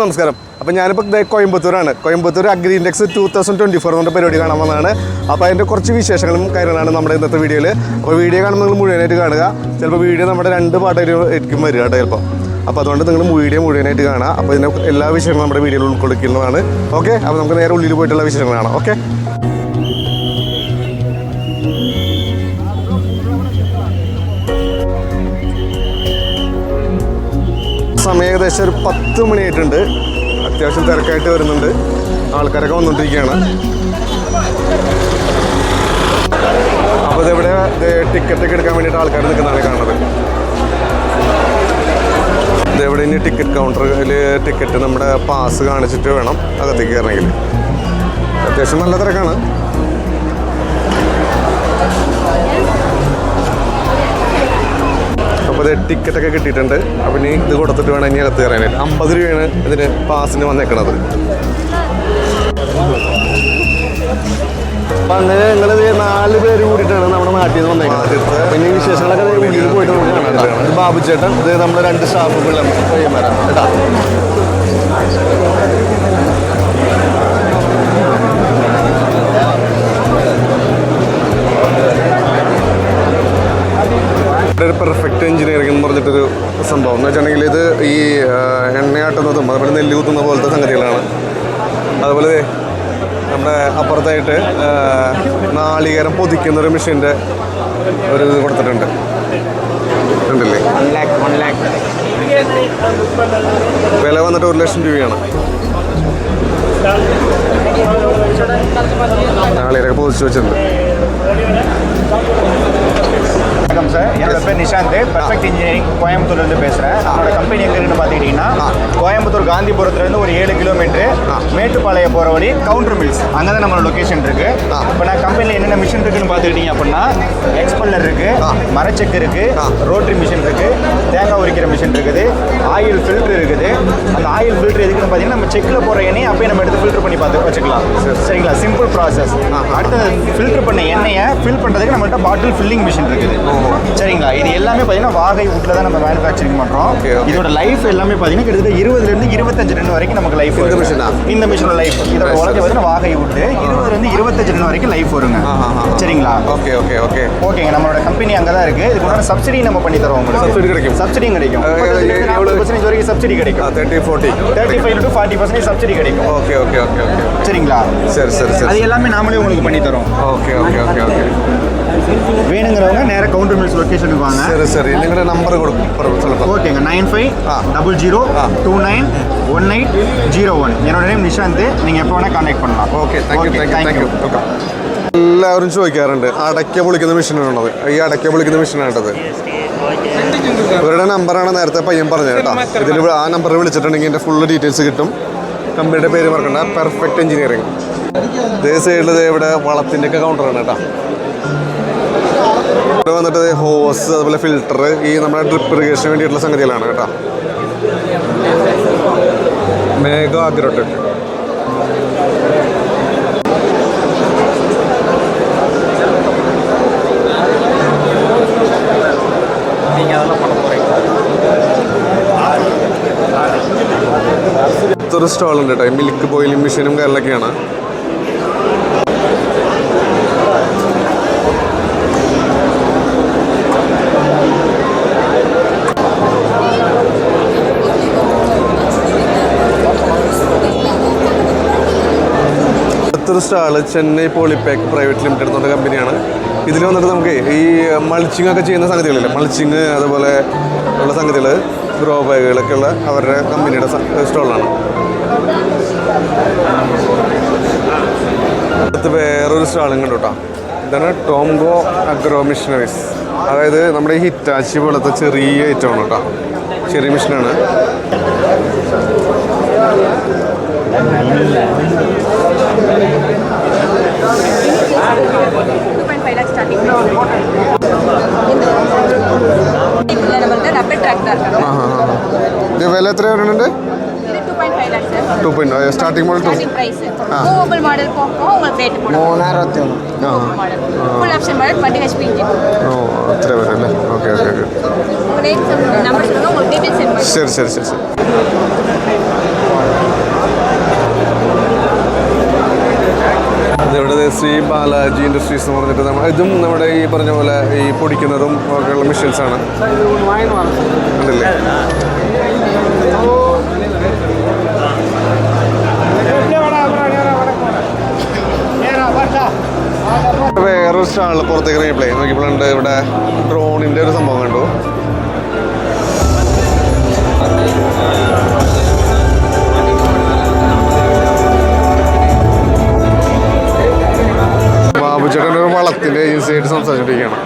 നമസ്കാരം. അപ്പോൾ ഞാനിപ്പോൾ കോയമ്പത്തൂരാണ്. കോയമ്പത്തൂർ അഗ്രി ഇൻഡെക്സ് 2024 എന്ന പരിപാടി കാണാൻ വന്നതാണ്. അപ്പോൾ അതിൻ്റെ കുറച്ച് വിശേഷങ്ങളും കാര്യങ്ങളാണ് നമ്മുടെ ഇന്നത്തെ വീഡിയോയിൽ. അപ്പോൾ വീഡിയോ കാണുമ്പോൾ നിങ്ങൾ മുഴുവനായിട്ട് കാണുക. ചിലപ്പോൾ വീഡിയോ നമ്മുടെ 2 പാട്ടായിരിക്കും വരിക കേട്ടോ ചിലപ്പോൾ. അപ്പോൾ അതുകൊണ്ട് നിങ്ങൾ വീഡിയോ മുഴുവനായിട്ട് കാണുക. അപ്പോൾ ഇതിൻ്റെ എല്ലാ വിഷയങ്ങളും നമ്മുടെ വീഡിയോയിൽ ഉൾക്കൊള്ളിക്കുന്നതാണ്. ഓക്കെ, അപ്പോൾ നമുക്ക് നേരെ ഉള്ളിൽ പോയിട്ടുള്ള വിശേഷങ്ങൾ കാണാം. ഓക്കെ, സമയം ഏകദേശം ഒരു 10 മണിയായിട്ടുണ്ട്. അത്യാവശ്യം തിരക്കായിട്ട് വരുന്നുണ്ട്. ആൾക്കാരൊക്കെ വന്നുകൊണ്ടിരിക്കുകയാണ്. അപ്പോൾ ഇതെവിടെ ടിക്കറ്റൊക്കെ എടുക്കാൻ വേണ്ടിയിട്ട് ആൾക്കാർ നിൽക്കുന്നതാണ് കാണുന്നത്. ഇതെവിടെ ഇനി ടിക്കറ്റ് കൗണ്ടറിൽ ടിക്കറ്റ് നമ്മുടെ പാസ് കാണിച്ചിട്ട് വേണം അകത്തേക്ക് കയറണമെങ്കിൽ. അത്യാവശ്യം നല്ല തിരക്കാണ്. അപ്പോൾ ഇത് ടിക്കറ്റൊക്കെ കിട്ടിയിട്ടുണ്ട്. അപ്പോൾ ഇനി ഇത് കൊടുത്തിട്ട് വേണം ഇനി അകത്ത് കയറാനായിട്ട്. 50 രൂപയാണ് ഇതിന് പാസിന് വന്നേക്കണത്. അപ്പം അങ്ങനെ ഞങ്ങളിത് 4 പേര് കൂടിയിട്ടാണ് നമ്മുടെ നാട്ടിൽ നിന്ന് വന്നേക്കുന്നത്. പിന്നെ ഈ വിശേഷങ്ങളൊക്കെ ഉള്ളിൽ പോയിട്ട് നമുക്ക് കാണാനാണ്. ഇത് ബാബു ചേട്ടൻ, ഇത് നമ്മുടെ 2 സ്റ്റാഫുകളാണ് പയ്യന്മാരാണ് കേട്ടോ. ഒരു പെർഫെക്റ്റ് എഞ്ചിനീയറിംഗ് എന്ന് പറഞ്ഞിട്ടൊരു സംഭവം എന്ന് വെച്ചിട്ടുണ്ടെങ്കിൽ ഇത് ഈ എണ്ണയാട്ടുന്നതും അതുപോലെ നെല്ല് കുത്തുന്ന പോലത്തെ സംഗതികളാണ്. അതുപോലെ നമ്മുടെ അപ്പുറത്തായിട്ട് നാളികേരം പൊതിക്കുന്നൊരു മെഷീൻ്റെ ഒരു ഇത് കൊടുത്തിട്ടുണ്ട്. ഉണ്ടല്ലേ, 1 lakh വില വന്നിട്ട് 1 ലക്ഷം രൂപയാണ്. നാളികേരൊക്കെ പൊതിച്ച് വെച്ചിട്ടുണ്ട്. வணக்கம் சார், என்னோட பேர் நிஷாந்த். பெர்ஃபெக்ட் இன்ஜினியரிங் கோயம்புத்தூர்லேருந்து பேசுகிறேன். நம்மளோட கம்பெனி எங்கே இருக்குன்னு பார்த்துக்கிட்டிங்கன்னா கோயம்புத்தூர் காந்திபுரத்துலேருந்து ஒரு 7 கிலோமீட்டர் மேட்டுப்பாளையம் போகிற வழி கவுண்டர் மில்ஸ், அங்கே தான் நம்மளோட லொக்கேஷன் இருக்குது. இப்போ நான் கம்பெனியில் என்னென்ன மிஷின் இருக்குதுன்னு பார்த்துக்கிட்டிங்க அப்படின்னா எக்ஸ்பெல்லர் இருக்குது, மரச்செக்கு இருக்குது, ரோட்டரி மிஷின் இருக்குது, தேங்காய் உரிக்கிற மிஷின் இருக்குது, ஆயில் ஃபில்ட்ரு இருக்குது. அந்த ஆயில் ஃபில்ட்ரு எதுக்குன்னு பார்த்தீங்கன்னா நம்ம செக்கில் போகிற எண்ணெயை அப்போயே நம்ம எடுத்து ஃபில்ட்ரு பண்ணி பார்த்து வச்சுக்கலாம். சரிங்களா, சிம்பிள் ப்ராசஸ். அடுத்தது ஃபில்ட்ரு பண்ண எண்ணெயை ஃபில் பண்ணுறதுக்கு நம்மள்கிட்ட பாட்டில் ஃபில்லிங் மிஷின் இருக்குது. சரிங்களா, இது எல்லாமே பார்த்தீங்கன்னா வாகை வுட்ல தான் நம்ம மேனுஃபேக்சரிங் பண்ணுறோம். இதோட லைஃப் எல்லாமே பார்த்தீங்கன்னா கிட்டத்தட்ட 20 to 25 டன் வரைக்கும் நமக்கு லைஃப் வரும். இந்த மிஷினோட லைஃப் இதோட உலக பார்த்தீங்கன்னா வாகை வுட்டு 20 to 25 டன் வரைக்கும் லைஃப் வருங்க. சரிங்களா, ஓகே ஓகே ஓகே ஓகேங்க. நம்மளோட கம்பெனி அங்கே தான் இருக்குது. இதுக்கு சப்சிடி நம்ம பண்ணி தரோம். உங்களுக்கு சப்சிடி கிடைக்கும். சப்சிடியும் கிடைக்கும். 40% வரைக்கும் சப்சிடி கிடைக்கும். 35 to 40% சப்சிடி கிடைக்கும். ஓகே ஓகே ஓகே ஓகே சரிங்களா. சரி சரி சரி, அது எல்லாமே நாமளே உங்களுக்கு பண்ணி தரோம். ஓகே ஓகே ஓகே ஓகே வேணுங்கிறவங்க நேராக கவுண்டர் மில்ஸ் லொக்கேஷனுக்கு வாங்க. சரி சரி, നിങ്ങളുടെ നമ്പർ കൊടുക്കും. ஓகேங்க, 9500291801. என்னோட நேம் நிஷாந்த். நீங்கள் எப்போ வேணால் கான்டாக்ட் பண்ணலாம். Okay, thank U. എല്ലാവരും ചോദിക്കാറുണ്ട് അടയ്ക്ക പൊളിക്കുന്ന മെഷീനാണത്. ഈ അടയ്ക്ക പൊളിക്കുന്ന മെഷീനാണത്. ഇവരുടെ നമ്പറാണ് നേരത്തെ പയ്യൻ പറഞ്ഞത് കേട്ടോ. ഇതിൽ ആ നമ്പറിൽ വിളിച്ചിട്ടുണ്ടെങ്കിൽ എൻ്റെ ഫുള്ള് ഡീറ്റെയിൽസ് കിട്ടും. കമ്പനിയുടെ പേര് മറക്കണ്ട, പെർഫെക്റ്റ് എഞ്ചിനീയറിംഗ്. ഇതേ സൈഡിൽ ഇവിടെ വളത്തിൻ്റെ ഒക്കെ കൗണ്ടറാണ് കേട്ടോ. ഇവിടെ വന്നിട്ട് ഹോസ്, അതുപോലെ ഫിൽട്ടർ, ഈ നമ്മുടെ ഡ്രിപ്പ് ഇറിഗേഷന് വേണ്ടിയിട്ടുള്ള സംഗതികളാണ് കേട്ടോ. മേഘ അഗ്രോടെക്. ഇതൊരു സ്റ്റോളുണ്ട് കേട്ടോ. മിൽക്ക് ബോയിലിംഗ് മെഷീനും കാര്യങ്ങളൊക്കെയാണ്. അടുത്തൊരു stall Chennai polypack private limited എന്ന കമ്പനിയാണ്. ഇതിൽ വന്നിട്ട് നമുക്ക് ഈ മൾച്ചിങ് ഒക്കെ ചെയ്യുന്ന സംഗതികളില്ലേ, മൾച്ചിങ് അതുപോലെ ഉള്ള സംഗതികൾ, ഗ്രോ ബാഗുകളൊക്കെ ഉള്ള അവരുടെ കമ്പനിയുടെ സ്റ്റോളാണ്. അടുത്ത് വേറൊരു സ്റ്റാളും കണ്ടു കേട്ടോ. ഇതാണ് ടോംഗോ അഗ്രോ മിഷനറീസ്. അതായത് നമ്മുടെ ഈ ഹിറ്റാച്ചി പോലത്തെ ചെറിയ ഐറ്റമാണ് കേട്ടോ. ചെറിയ മിഷനാണ്. ഇത് വില എത്ര വരുന്നുണ്ട്? 2.5 സ്റ്റാർട്ടിംഗ് മോഡൽ. മൂവബിൾ മോഡൽ പോക്കോ உங்களுக்கு ரேட் போடுவோம் 3061 full option model 20 HP engine. ഓ അത്ര വരല്ലേ. Okay okay okay. உங்க நேம் நம்பர் சொல்லுங்க, உங்களுக்கு டீடைல்ஸ் சென்ட் பண்ணுங்க. ശരി ശരി ശരി ശരി. ശ്രീ ബാലാജി ഇൻഡസ്ട്രീസ് എന്ന് പറഞ്ഞിട്ട് ഇതും നമ്മുടെ ഈ പറഞ്ഞ പോലെ ഈ പൊടിക്കുന്നതും ഒക്കെയുള്ള മെഷീൻസാണ്. ഉണ്ടല്ലേ? വേറൊരു സ്റ്റാളിൽ പുറത്തേക്ക് ഇറങ്ങിയപ്പോഴേ നോക്കിയപ്പോഴുണ്ട് ഇവിടെ ഡ്രോണിൻ്റെ ഒരു സംഭവം കണ്ടു. ബാബുചേട്ടൻ്റെ ഒരു വളത്തിൻ്റെ ഏജൻസിയായിട്ട് സംസാരിച്ചിരിക്കുകയാണ്.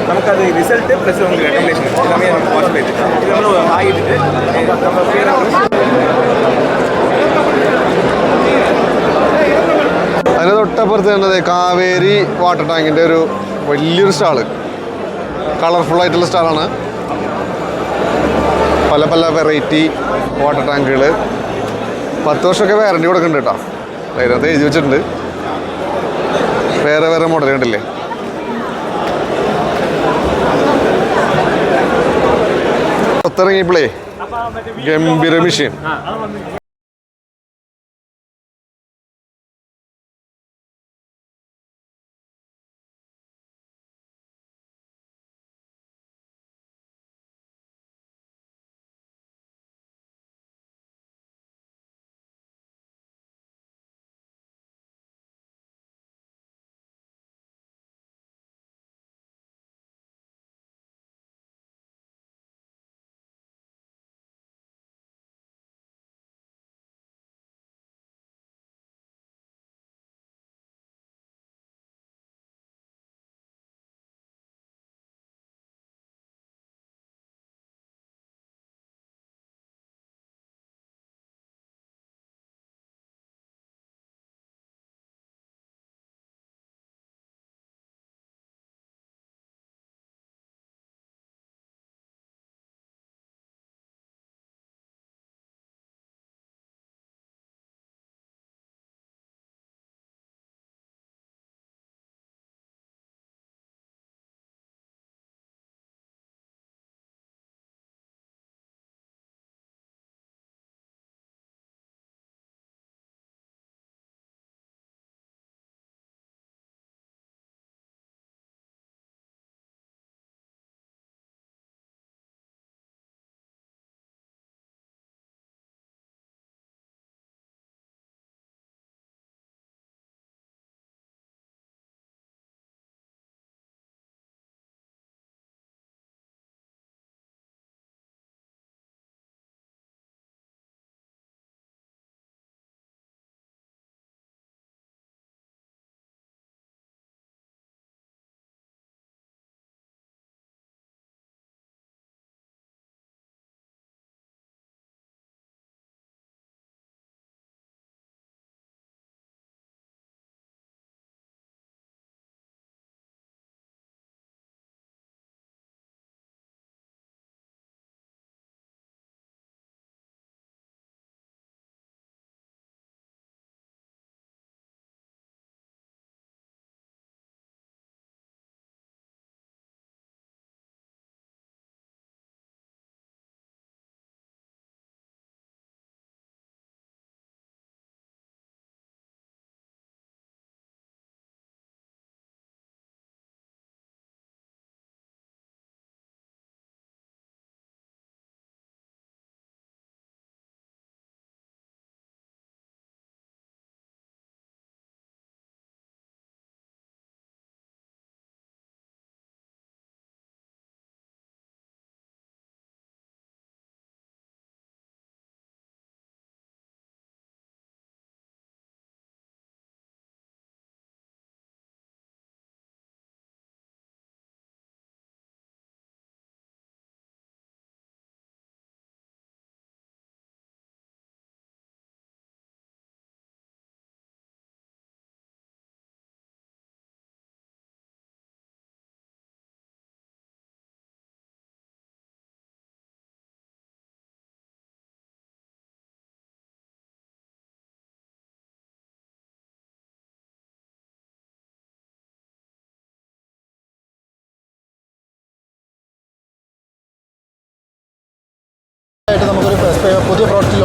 നമുക്കത് റിസൾട്ട് പ്ലസ് റെക്കമെൻഡേഷൻ എല്ലാമേ നമുക്ക് വാട്സപ്പ് ചെയ്തിട്ട് ഇത് നമ്മൾ ആയിട്ട് നമ്മൾ അതിന് തൊട്ടപ്പുറത്ത് തന്നെ കാവേരി വാട്ടർ ടാങ്കിൻ്റെ ഒരു വലിയൊരു സ്റ്റാള്, കളർഫുൾ ആയിട്ടുള്ള സ്റ്റാളാണ്. പല പല വെറൈറ്റി വാട്ടർ ടാങ്കുകൾ 10 വർഷമൊക്കെ വാറണ്ടി കൊടുക്കുന്നുണ്ട് കേട്ടോ. അതിനകത്ത് എഴുതി വെച്ചിട്ടുണ്ട്. വേറെ വേറെ മോഡൽ കണ്ടില്ലേ? പുറത്തിറങ്ങിയപ്പോഴേ ഗംഭീര മെഷീൻ.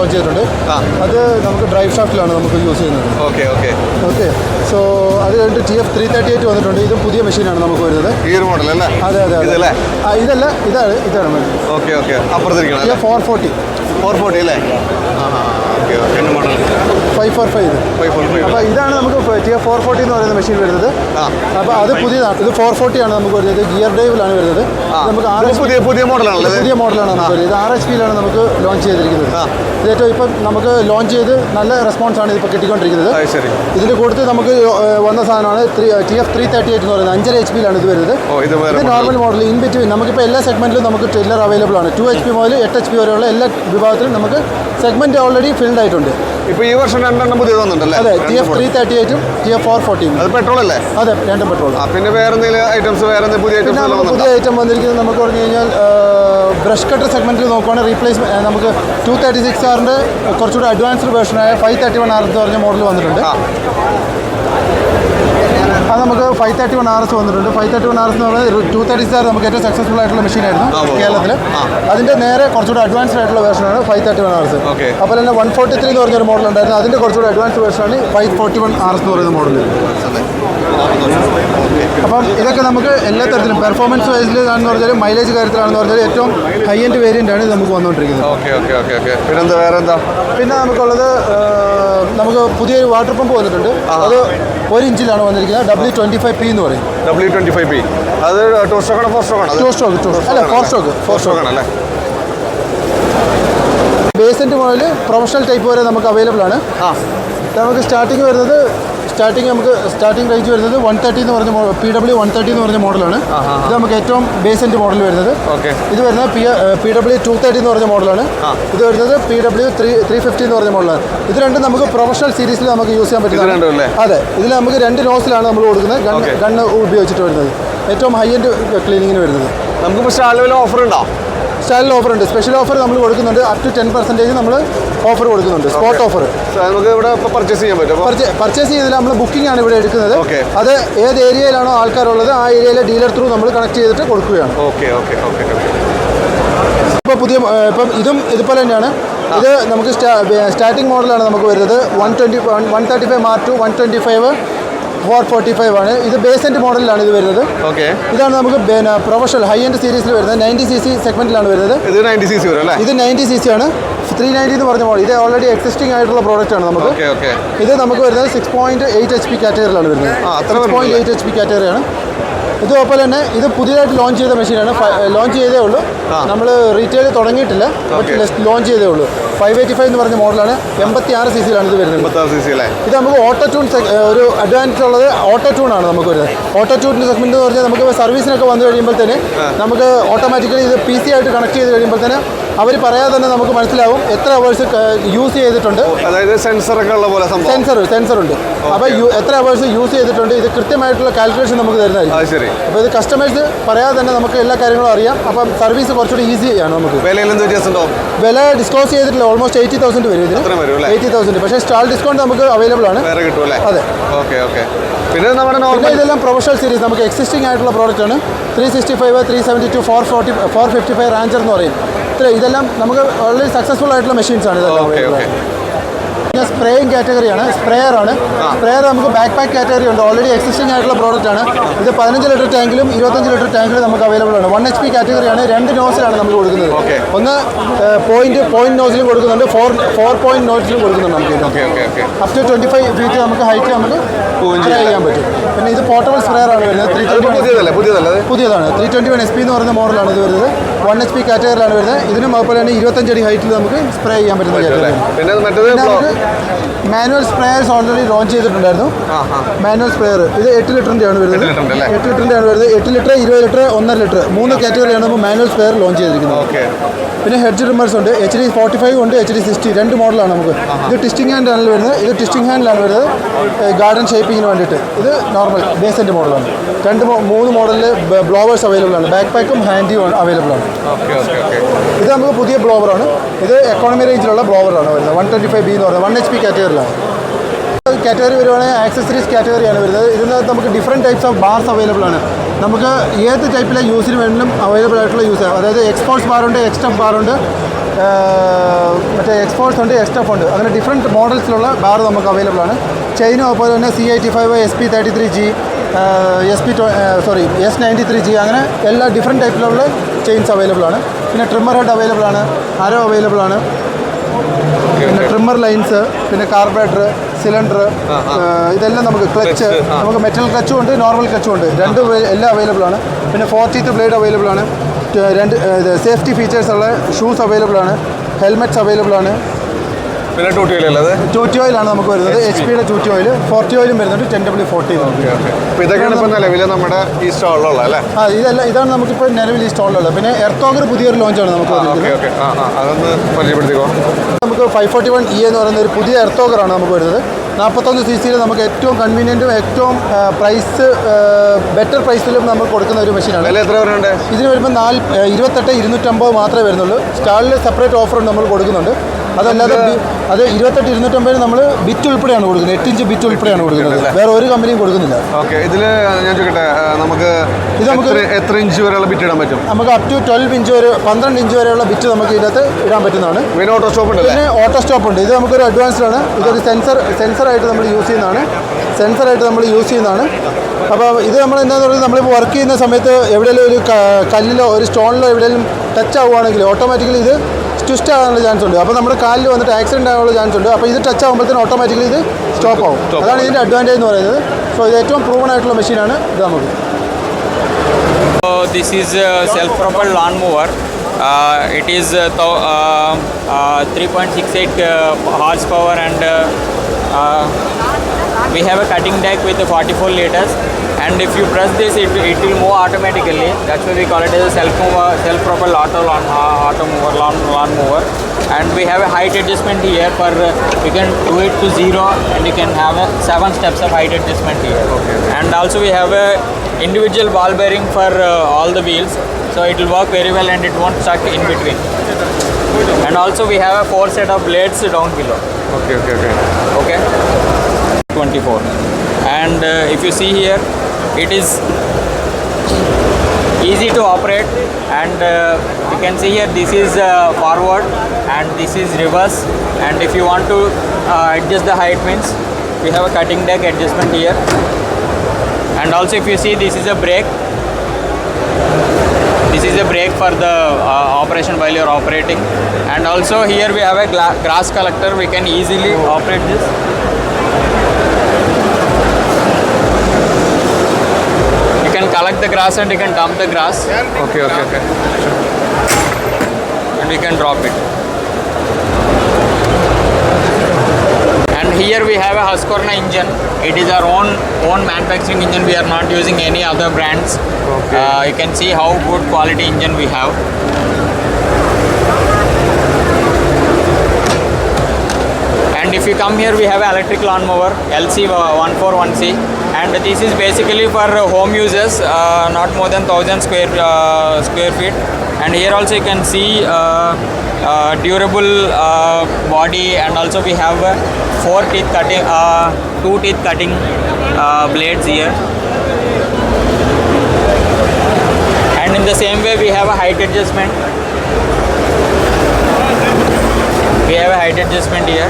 ലോഞ്ച് ചെയ്തിട്ടുണ്ട്. അത് നമുക്ക് ഡ്രൈവ് ഷാഫ്റ്റിലാണ് നമുക്ക് യൂസ് ചെയ്യുന്നത്. ഓക്കെ സോ അത് കഴിഞ്ഞിട്ട് TF338 വന്നിട്ടുണ്ട്. ഇതും പുതിയ മെഷീനാണ് നമുക്ക് വരുന്നത്. ഈ ഒരു മോഡൽ അല്ലേ? അതെ ഇതല്ല ഇതാണ് TF440 അല്ലേ? 545 അപ്പോൾ ഇതാണ് നമുക്ക് TF440 എന്ന് പറയുന്ന മെഷീൻ വരുന്നത്. അപ്പോൾ അത് പുതിയതാണ്. ഇത് 440 ആണ് നമുക്ക് വരുന്നത്. ഗിയർ ഡ്രൈവിലാണ് വരുന്നത്. നമുക്ക് പുതിയ മോഡലാണ് നമുക്ക് വരുന്നത്. ഇത് 6 HP നമുക്ക് ലോഞ്ച് ചെയ്തിരിക്കുന്നത്. ഇത് ഏറ്റവും ഇപ്പം നമുക്ക് ലോഞ്ച് ചെയ്ത് നല്ല റെസ്പോൺസാണ് ഇതിപ്പോൾ കിട്ടിക്കൊണ്ടിരിക്കുന്നത്. ഇതിൻ്റെ കൂടുതൽ നമുക്ക് വന്ന സാധനമാണ് TF338 എന്ന് പറയുന്നത്. 5.5 HP ഇത് വരുന്നത്. ഇത് നോർമൽ മോഡൽ ഇൻ ബിറ്റ്വീൻ നമുക്കിപ്പോൾ എല്ലാ സെഗ്മെൻറ്റിലും നമുക്ക് ട്രില്ലർ അവൈലബിൾ ആണ്. 2 HP മുതൽ 8 HP വരെയുള്ള എല്ലാ വിഭാഗത്തിലും നമുക്ക് സെഗ്മെൻറ്റ് ഓൾറെഡി ഫിൽഡ് ആയിട്ടുണ്ട്. ഇപ്പോൾ ഈ വർഷം 2 പുതിയത് വന്നിട്ടുണ്ടല്ലേ? അതെ, TF338 TF440. അത് പെട്രോൾ അല്ലേ? അതെ, രണ്ടും പെട്രോൾ. പിന്നെ വേറെ എന്തെങ്കിലും ഐറ്റംസ് പുതിയ ഐറ്റം വന്നിരിക്കുന്നത് നമുക്ക് പറഞ്ഞു കഴിഞ്ഞാൽ ബ്രഷ് കട്ടർ സെഗ്മെന്റിൽ നോക്കുവാണെങ്കിൽ റീപ്ലേസ്മെന്റ് നമുക്ക് 236R കുറച്ചുകൂടി അഡ്വാൻസ്ഡ് വേർഷനായ 531R എന്ന് പറഞ്ഞ മോഡൽ വന്നിട്ടുണ്ട്. അത് നമുക്ക് 531RS വന്നിട്ടുണ്ട്. 531RS എന്ന് പറയുന്നത് 236 നമുക്ക് ഏറ്റവും സക്സസ്ഫുൾ ആയിട്ടുള്ള മെഷീനായിരുന്നു കേരളത്തിൽ. അതിൻ്റെ നേരെ കുറച്ചുകൂടി അഡ്വാൻസ്ഡ് ആയിട്ടുള്ള വേർഷനാണ് 531RS. അപ്പോൾ തന്നെ 143 എന്ന് പറഞ്ഞൊരു മോഡൽ ഉണ്ടായിരുന്നു. അതിൻ്റെ കുറച്ചുകൂടി അഡ്വാൻസ്ഡ് വേർഷനാണ് 541RS എന്ന് പറയുന്ന മോഡൽ. അപ്പം ഇതൊക്കെ നമുക്ക് എല്ലാ തരത്തിലും പെർഫോമൻസ് വൈസിലാണെന്ന് പറഞ്ഞാലും മൈലേജ് കാര്യത്തിലാണെന്ന് പറഞ്ഞാൽ ഏറ്റവും ഹൈ എൻഡ് വേരിയൻ്റ് ആണ് നമുക്ക് വന്നുകൊണ്ടിരിക്കുന്നത്. പിന്നെ നമുക്കുള്ളത് നമുക്ക് പുതിയൊരു വാട്ടർ പമ്പ് വന്നിട്ടുണ്ട്. അത് 1 ഇഞ്ചിലാണ് വന്നിരിക്കുന്നത്. W25P എന്ന് പറയും. W25P അത് 2 സ്ട്രോക്ക് 4 സ്ട്രോക്ക്? 2 സ്ട്രോക്ക് അല്ല 4 സ്ട്രോക്ക് ആണല്ലേ? ബേസെൻറ്റ് മുതൽ പ്രൊഫഷണൽ ടൈപ്പ് വരെ നമുക്ക് അവൈലബിൾ ആണ്. നമുക്ക് സ്റ്റാർട്ടിങ് റേഞ്ച് വരുന്നത് 130 എന്ന് പറഞ്ഞ PW130 എന്ന് പറഞ്ഞ മോഡലാണ്. ഇത് നമുക്ക് ഏറ്റവും ബേസെൻറ്റ് മോഡൽ വരുന്നത്. ഇത് വരുന്നത് PW230 എന്ന് പറഞ്ഞ മോഡലാണ്. ഇത് വരുന്നത് PW350 എന്ന് പറഞ്ഞ മോഡലാണ്. ഇത് രണ്ടും നമുക്ക് പ്രൊഫഷണൽ സീരീസിൽ നമുക്ക് യൂസ് ചെയ്യാൻ പറ്റുന്നത്. അതെ, ഇതിൽ നമുക്ക് 2 നോസിലാണ് നമ്മൾ കൊടുക്കുന്നത്. ഗണ്ണ് ഉപയോഗിച്ചിട്ട് വരുന്നത്. ഏറ്റവും ഹൈ എൻഡ് ക്ലീനിങ്ങിന് വരുന്നത്. നമുക്കിപ്പോൾ സ്റ്റാളിൽ ഓഫർ ഉണ്ടോ? സ്റ്റാലിൽ ഓഫർ ഉണ്ട്. സ്പെഷ്യൽ ഓഫർ നമ്മൾ കൊടുക്കുന്നുണ്ട്. അപ് ടു 10% നമ്മൾ ഓഫർ കൊടുക്കുന്നുണ്ട്. സ്പോട്ട് ഓഫർ നമുക്ക് ഇവിടെ പർച്ചേസ് ചെയ്യാൻ പറ്റും. പർച്ചേസ് ചെയ്തില്ല, നമ്മൾ ബുക്കിംഗ് ആണ് ഇവിടെ എടുക്കുന്നത്. അത് ഏത് ഏരിയയിലാണോ ആൾക്കാരുള്ളത് ആ ഏരിയയിലെ ഡീലർ ത്രൂ നമ്മൾ കണക്ട് ചെയ്തിട്ട് കൊടുക്കുകയാണ്. ഇപ്പം ഇതുപോലെ തന്നെയാണ്. ഇത് നമുക്ക് സ്റ്റാർട്ടിംഗ് മോഡലാണ് നമുക്ക് വരുന്നത്. 135 Mark II 125 445 ആണ്. ഇത് ബേസെൻറ്റ് മോഡലിലാണ് ഇത് വരുന്നത്. ഇതാണ് നമുക്ക് പ്രൊഫഷണൽ ഹൈ എൻഡ് സീരീസിൽ വരുന്നത്. 90cc സെഗ്മെന്റിലാണ് വരുന്നത്. ഇത് 90cc വരും അല്ലേ? ഇത് 90cc ആണ്. 390 എന്ന് പറഞ്ഞ മോഡൽ. ഇത് ഓൾറെഡി എക്സിസ്റ്റിംഗ് ആയിട്ടുള്ള പ്രോഡക്റ്റ് ആണ് നമുക്ക്. ഇത് നമുക്ക് വരുന്നത് 6.8 HP കാറ്റഗറിയിലാണ് വരുന്നത്. 6.8 HP കാറ്റഗറിയാണ്. ഇതുപോലെ തന്നെ ഇത് പുതിയതായിട്ട് ലോഞ്ച് ചെയ്ത മെഷീനാണ്. ലോഞ്ച് ചെയ്തേ ഉള്ളൂ. നമ്മൾ റീറ്റെയിൽ തുടങ്ങിയിട്ടില്ല. ലോഞ്ച് ചെയ്തേ ഉള്ളൂ. 585 എന്ന് പറഞ്ഞ മോഡലാണ്. 86 cc-യിലാണ് ഇത് വരുന്നത്. ഇത് നമുക്ക് ഓട്ടോ ട്യൂൺ ഒരു അഡ്വാൻറ്റേജ് ഉള്ളത് ഓട്ടോ ട്യൂൺ ആണ് നമുക്ക് വരുന്നത്. ഓട്ടോ ട്യൂണിൻ്റെ സെഗ്മെന്റ് എന്ന് പറഞ്ഞാൽ നമുക്ക് സർവീസിനൊക്കെ വന്നു കഴിയുമ്പോൾ തന്നെ നമുക്ക് ഓട്ടോമാറ്റിക്കലി ഇത് PC ആയിട്ട് കണക്ട് ചെയ്ത് കഴിയുമ്പോൾ തന്നെ അവർ പറയാതെ തന്നെ നമുക്ക് മനസ്സിലാവും എത്ര അവേഴ്സ് യൂസ് ചെയ്തിട്ടുണ്ട്. അതായത് സെൻസറൊക്കെ ഉള്ള പോലെ സെൻസർ ഉണ്ട്. അപ്പോൾ എത്ര അവേഴ്സ് യൂസ് ചെയ്തിട്ടുണ്ട് ഇത് കൃത്യമായിട്ടുള്ള കാൽക്കുലേഷൻ നമുക്ക് തരുന്നതായിരിക്കും. അപ്പോൾ ഇത് കസ്റ്റമേഴ്സ് പറയാതെ തന്നെ നമുക്ക് എല്ലാ കാര്യങ്ങളും അറിയാം. അപ്പം സർവീസ് കുറച്ചുകൂടി ഈസി ആണ് നമുക്ക്. വില ഡിസ്കൗണ്ട് ചെയ്തിട്ടില്ല. ഓൾമോസ്റ്റ് 80,000 വരും ഇതിന്. 80,000. പക്ഷേ സ്റ്റാൾ ഡിസ്കൗണ്ട് നമുക്ക് അവൈലബിൾ ആണ്. അതെ. പിന്നെ ഇതെല്ലാം പ്രൊഫഷണൽ സീരീസ് നമുക്ക് എക്സിസ്റ്റിംഗ് ആയിട്ടുള്ള പ്രോഡക്റ്റ് ആണ്. 365 372 440 455 റാഞ്ചർ എന്ന് പറയും. ഇതെല്ലാം നമുക്ക് ഓൾറെഡി സക്സസ്ഫുൾ ആയിട്ടുള്ള മെഷീൻസ് ആണ് ഇതെല്ലാം. പിന്നെ സ്പ്രേയിങ് കാറ്റഗറിയാണ്. സ്പ്രേയർ നമുക്ക് ബാക്ക് പാക്ക് കാറ്റഗറി ഉണ്ട്. ഓൾറെഡി എക്സിസ്റ്റിംഗ് ആയിട്ടുള്ള പ്രോഡക്റ്റ് ആണ്. ഇത് 15 ലിറ്റർ ടാങ്കിലും 25 ലിറ്റർ ടാങ്കിലും നമുക്ക് അവൈലബിൾ ആണ്. 1 HP കാറ്റഗറിയാണ്. 2 നോസിലാണ് നമ്മൾ കൊടുക്കുന്നത്. ഒന്ന് പോയിന്റ് നോസിലും കൊടുക്കുന്നുണ്ട്. 4 പോയിന്റ് നോസിലും കൊടുക്കുന്നുണ്ട്. നമുക്ക് അപ് ടു 25 ഫീറ്റ് നമുക്ക് ഹൈറ്റ് നമുക്ക് സ്പ്രേ ചെയ്യാൻ പറ്റും. പിന്നെ ഇത് പോർട്ടബിൾ സ്പ്രേയർ ആണ് വരുന്നത്. പുതിയതാണ്. 321 SP എന്ന് പറയുന്ന മോഡലാണ് ഇത് വരുന്നത്. 1 HP കാറ്റഗറിയിലാണ് വരുന്നത്. ഇതിനും അതുപോലെ തന്നെ 25 അടി ഹൈറ്റിൽ നമുക്ക് സ്പ്രേ ചെയ്യാൻ പറ്റുന്ന category. Manual sprayers already launch ചെയ്തിട്ടുണ്ടായിരുന്നു. മാനുവൽ സ്പ്രേയർ ഇത് 8 ലിറ്ററിൻ്റെ ആണ് വരുന്നത്. 8 ലിറ്ററിൻ്റെ ആണ് വരുന്നത്. 8 ലിറ്റർ 20 ലിറ്റർ 1.5 ലിറ്റർ 3 കാറ്റഗറിയാണ് നമ്മൾ മാനുവൽ സ്പ്രേയർ ലോഞ്ച് ചെയ്തിരിക്കുന്നത്. പിന്നെ ഹെഡ് ട്രിമ്മേഴ്സ് ഉണ്ട്. HD 45 ഉണ്ട്. HD 60 2 മോഡലാണ് നമുക്ക്. ഇത് ടിസ്റ്റിംഗ് ഹാൻഡിലാണ് വരുന്നത്. ഇത് ടിസ്റ്റിംഗ് ഹാൻഡിലാണ് വരുന്നത് ഗാർഡൻ ഷേപ്പിങ്ങിന് വേണ്ടിയിട്ട്. ഇത് നോർമൽ ബേസെൻറ്റ് മോഡലാണ്. 3 മോഡലിൽ ബ്ലോവേഴ്സ് അവൈലബിൾ ആണ്. ബാക്ക് പാക്കും ഹാൻഡിയും അവൈലബിൾ ആണ്. ഇത് നമുക്ക് പുതിയ ബ്ലോവറാണ്. ഇത് എക്കോണമി റേഞ്ചിലുള്ള ബ്ലോവറാണ് വരുന്നത്. 125B എന്ന് പറയുന്നത് 1 HP കാറ്റഗറിയിലാണ്. കാറ്റഗറി വരുവാണെങ്കിൽ ആക്സസറീസ് കാറ്റഗറിയാണ് വരുന്നത്. ഇതിനകത്ത് നമുക്ക് different types of bars available ആണ്. നമുക്ക് ഏത് ടൈപ്പിലെ യൂസിന് വേണമെങ്കിലും അവൈലബിൾ ആയിട്ടുള്ള യൂസ്. അതായത് എക്സ്പോർട്സ് ബാറുണ്ട്, എക്സ്റ്റഫ് ബാറുണ്ട്, മറ്റേ എക്സ്പോർട്സ് ഉണ്ട്, എക്സ്റ്റഫ് ഉണ്ട്, അങ്ങനെ ഡിഫറെൻറ്റ് മോഡൽസിലുള്ള ബാർ നമുക്ക് അവൈലബിൾ ആണ്. ചെയിനും അതുപോലെ തന്നെ C85, SP33G, S93G, അങ്ങനെ എല്ലാ ഡിഫറെൻറ്റ് ടൈപ്പിലുള്ള ചെയിൻസ് അവൈലബിൾ ആണ്. പിന്നെ ട്രിമ്മർ ഹെഡ് അവൈലബിൾ ആണ്, അരോ അവൈലബിൾ ആണ്, പിന്നെ ട്രിമ്മർ ലൈൻസ്, പിന്നെ കാർബറേറ്റർ, സിലിണ്ടർ, ഇതെല്ലാം നമുക്ക് ക്ലച്ച്, നമുക്ക് മെറ്റൽ ക്ലച്ചും ഉണ്ട്, നോർമൽ ക്ലച്ചും ഉണ്ട്, എല്ലാം അവൈലബിൾ ആണ്. പിന്നെ 40th ബ്ലേഡ് അവൈലബിൾ ആണ്. സേഫ്റ്റി ഫീച്ചേഴ്സ് ഉള്ള ഷൂസ് അവൈലബിൾ ആണ്, ഹെൽമെറ്റ്സ് അവൈലബിൾ ആണ്. പിന്നെ ടൂട്ടി ഓയിലാണ് നമുക്ക് വരുന്നത്, HP ടൂട്ടി ഓയിൽ, 40 ഓയിലും വരുന്നുണ്ട്, 10W40. ഇതൊക്കെയാണ് ഇപ്പോൾ നിലവിൽ നമ്മുടെ ഈ സ്റ്റോളിലുള്ള അല്ലേ? ഇതാണ് നമുക്കിപ്പോൾ നിലവിൽ ഈ സ്റ്റോളിലുള്ളത്. പിന്നെ എർത്തോഗർ പുതിയൊരു ലോഞ്ചാണ് നമുക്ക് വരുന്നത്. അതൊന്ന് പരിചയപ്പെടുത്തിക്കോ. നമുക്ക് 541E എന്ന് പറയുന്ന ഒരു പുതിയ എർത്തോഗറാണ് നമുക്ക് വരുന്നത്. 41cc നമുക്ക് ഏറ്റവും കൺവീനിയൻറ്റും ഏറ്റവും ബെറ്റർ പ്രൈസിലും നമുക്ക് കൊടുക്കുന്ന ഒരു മെഷീനാണ്. എത്ര വരുന്നുണ്ട്? ഇതിന് വരുമ്പോൾ 28,250 മാത്രമേ വരുന്നുള്ളൂ. സ്റ്റാളിൽ സെപ്പറേറ്റ് ഓഫർ നമ്മൾ കൊടുക്കുന്നുണ്ട്. അതല്ലാതെ അത് 28,250 നമ്മൾ ബിറ്റ് ഉൾപ്പെടെയാണ് കൊടുക്കുന്നത്, 8 ഇഞ്ച് ബിറ്റ് ഉൾപ്പെടെയാണ് കൊടുക്കുന്നത്, വേറെ ഒരു കമ്പനിയും കൊടുക്കുന്നില്ല. ഓക്കെ, ഇതിൽ ഞാൻ ചോദിക്കട്ടെ, നമുക്ക് എത്ര ഇഞ്ച് വരെയുള്ള ബിറ്റ് ഇടാൻ പറ്റും? നമുക്ക് അപ് ടു 12 ഇഞ്ച് വരെ, 12 ഇഞ്ച് വരെയുള്ള ബിറ്റ് നമുക്ക് ഇതിനകത്ത് ഇടാൻ പറ്റുന്നതാണ്. പിന്നെ ഓട്ടോ സ്റ്റോപ്പ് ഉണ്ട്. പിന്നെ ഓട്ടോ സ്റ്റോപ്പ് ഉണ്ട്. ഇത് നമുക്കൊരു അഡ്വാൻസ്ഡ് ആണ്. ഇതൊരു സെൻസറായിട്ട് നമ്മൾ യൂസ് ചെയ്യുന്നതാണ്. അപ്പോൾ ഇത് നമ്മൾ എന്താണെന്ന് പറയുന്നത്, നമ്മളിപ്പോൾ വർക്ക് ചെയ്യുന്ന സമയത്ത് എവിടെയെങ്കിലും ഒരു കല്ലിലോ ഒരു സ്റ്റോണിലോ എവിടെയെങ്കിലും ടച്ച് ആവുകയാണെങ്കിൽ ഓട്ടോമാറ്റിക്കലി ഇത് ട്വിസ്റ്റ് ആകാനുള്ള ചാൻസ് ഉണ്ട്. അപ്പോൾ നമ്മുടെ കാലിൽ വന്നിട്ട് ആക്സിഡൻറ്റ് ആകാനുള്ള ചാൻസ് ഉണ്ട്. അപ്പോൾ ഇത് ടച്ച് ആകുമ്പോഴത്തേനും ഓട്ടോമാറ്റിക്കലി ഇത് സ്റ്റോപ്പ് ആവും. അതാണ് ഇതിൻ്റെ അഡ്വാൻറ്റേജ് എന്ന് പറയുന്നത്. സോ ഇത് ഏറ്റവും പ്രൂവൺ ആയിട്ടുള്ള മെഷീനാണ് ഇത് നമുക്ക്. This is a self-propelled lawn mower. It is 3.68 horsepower and we have a cutting deck with 44 liters. And if you press this, it will move automatically. That's why we call it as a self-propelled lawn mower. And we have a height adjustment here for you can do it to 0, and you can have 7 steps of height adjustment here. Okay. And also we have a individual ball bearing for all the wheels, so it will work very well and it won't stuck in between. And also we have a 4 set of blades down below. Okay. 24. And if you see here, it is easy to operate, and you can see here this is forward and this is reverse. And if you want to adjust the height means we have a cutting deck adjustment here. And also if you see, this is a brake. This is a brake for the operation while you are operating. And also here we have a grass collector. We can easily operate this. You can collect the grass and you can dump the grass. Okay. And we can drop it. And here we have a Husqvarna engine. It is our own manufacturing engine. We are not using any other brands. Okay. You can see how good quality engine we have. And if you come here, we have an electric lawnmower LC141C, and this is basically for home users, not more than 1,000 square feet. And here also you can see durable body, and also we have 2 teeth cutting blades here. And in the same way we have a height adjustment. Here.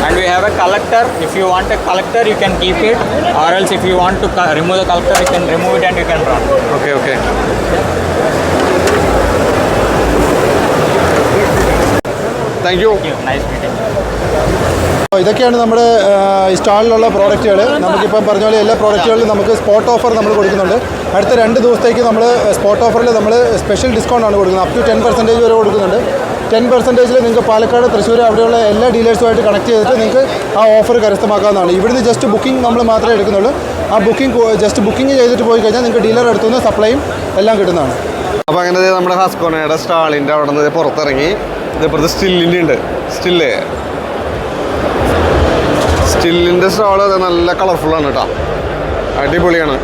And we have a collector. If you want a collector, you can keep it, or else if you want to remove the collector, you can remove it and you can run. Okay. Thank you. Nice meeting you. ഇതൊക്കെയാണ് നമ്മുടെ ഈ സ്റ്റാളിലുള്ള പ്രോഡക്റ്റുകൾ. നമുക്കിപ്പം പറഞ്ഞ പോലെ എല്ലാ പ്രോഡക്റ്റുകളിലും നമുക്ക് spot offer നമ്മൾ കൊടുക്കുന്നുണ്ട്. അടുത്ത 2 ദിവസത്തേക്ക് നമ്മൾ സ്പോട്ട് ഓഫറിൽ നമ്മൾ സ്പെഷ്യൽ ഡിസ്കൗണ്ട് ആണ് കൊടുക്കുന്നത്. അപ് ടു 10% വരെ കൊടുക്കുന്നുണ്ട്. 10%ൽ നിങ്ങൾക്ക് പാലക്കാട്, തൃശ്ശൂർ അവിടെയുള്ള എല്ലാ ഡീലേഴ്സുമായിട്ട് കണക്ട് ചെയ്തിട്ട് നിങ്ങൾക്ക് ആ ഓഫർ കരസ്ഥമാക്കാവുന്നതാണ്. ഇവിടുന്ന് ജസ്റ്റ് ബുക്കിംഗ് നമ്മൾ മാത്രമേ എടുക്കുന്നുള്ളൂ. ആ ബുക്കിംഗ് ചെയ്തിട്ട് പോയി കഴിഞ്ഞാൽ നിങ്ങൾക്ക് ഡീലർ അടുത്തുനിന്ന് സപ്ലൈയും എല്ലാം കിട്ടുന്നതാണ്. അപ്പോൾ അങ്ങനെ നമ്മുടെ ഹസ്കോണയുടെ സ്റ്റാളിൻ്റെ അവിടെ നിന്ന് പുറത്തിറങ്ങി ഇതിപ്പുറത്ത് സ്റ്റില്ലിൻ്റെ സ്റ്റാൾ നല്ല കളർഫുള്ളാണ് കേട്ടോ, അടിപൊളിയാണ്.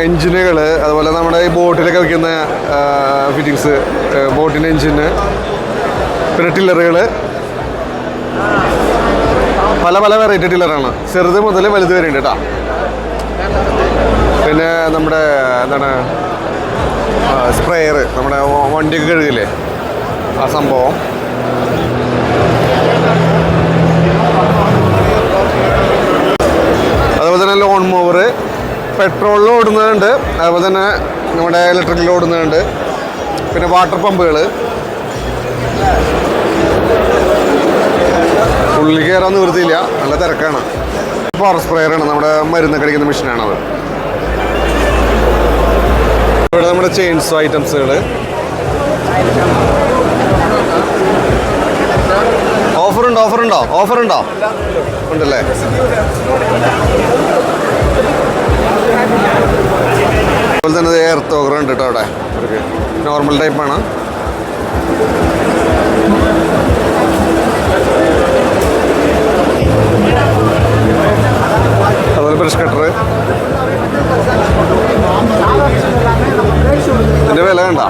എൻജിനുകൾ, അതുപോലെ നമ്മുടെ ഈ ബോട്ടിലൊക്കെ വയ്ക്കുന്ന ഫിറ്റിങ്സ്, ബോട്ടിൻ്റെ എൻജിന്, പിന്നെ ടില്ലറുകൾ, പല വെറൈറ്റി ടില്ലറാണ്, ചെറുത് മുതൽ വലുത് വരെ ഉണ്ട് കേട്ടോ. പിന്നെ നമ്മുടെ എന്താണ് സ്പ്രേയർ, നമ്മുടെ വണ്ടിയൊക്കെ കഴുകില്ലേ ആ സംഭവം. അതുപോലെ തന്നെ ലോൺ മൂവർ പെട്രോളിൽ ഓടുന്നതുണ്ട്, അതുപോലെ തന്നെ നമ്മുടെ ഇലക്ട്രിക്കലിൽ ഓടുന്നതുണ്ട്. പിന്നെ വാട്ടർ പമ്പുകൾ, ഉള്ളിൽ കയറാൻ നിവൃത്തിയില്ല, നല്ല തിരക്കാണ്. പവർ സ്പ്രേയറാണ്, നമ്മുടെ മരുന്നൊക്കെ അടിക്കുന്ന മെഷീനാണത്. ഇവിടെ നമ്മുടെ ചെയിൻസോ ഐറ്റംസുകൾ. ഓഫറുണ്ടോ ഉണ്ടല്ലേ? അതുപോലെ തന്നെ എർത്ത് ഓഗർ ഉണ്ട് കേട്ടോ അവിടെ. നോർമൽ ടൈപ്പാണ്. അതുപോലെ ബ്രഷ് കട്ടർ. ഇതിൻ്റെ വില കണ്ട?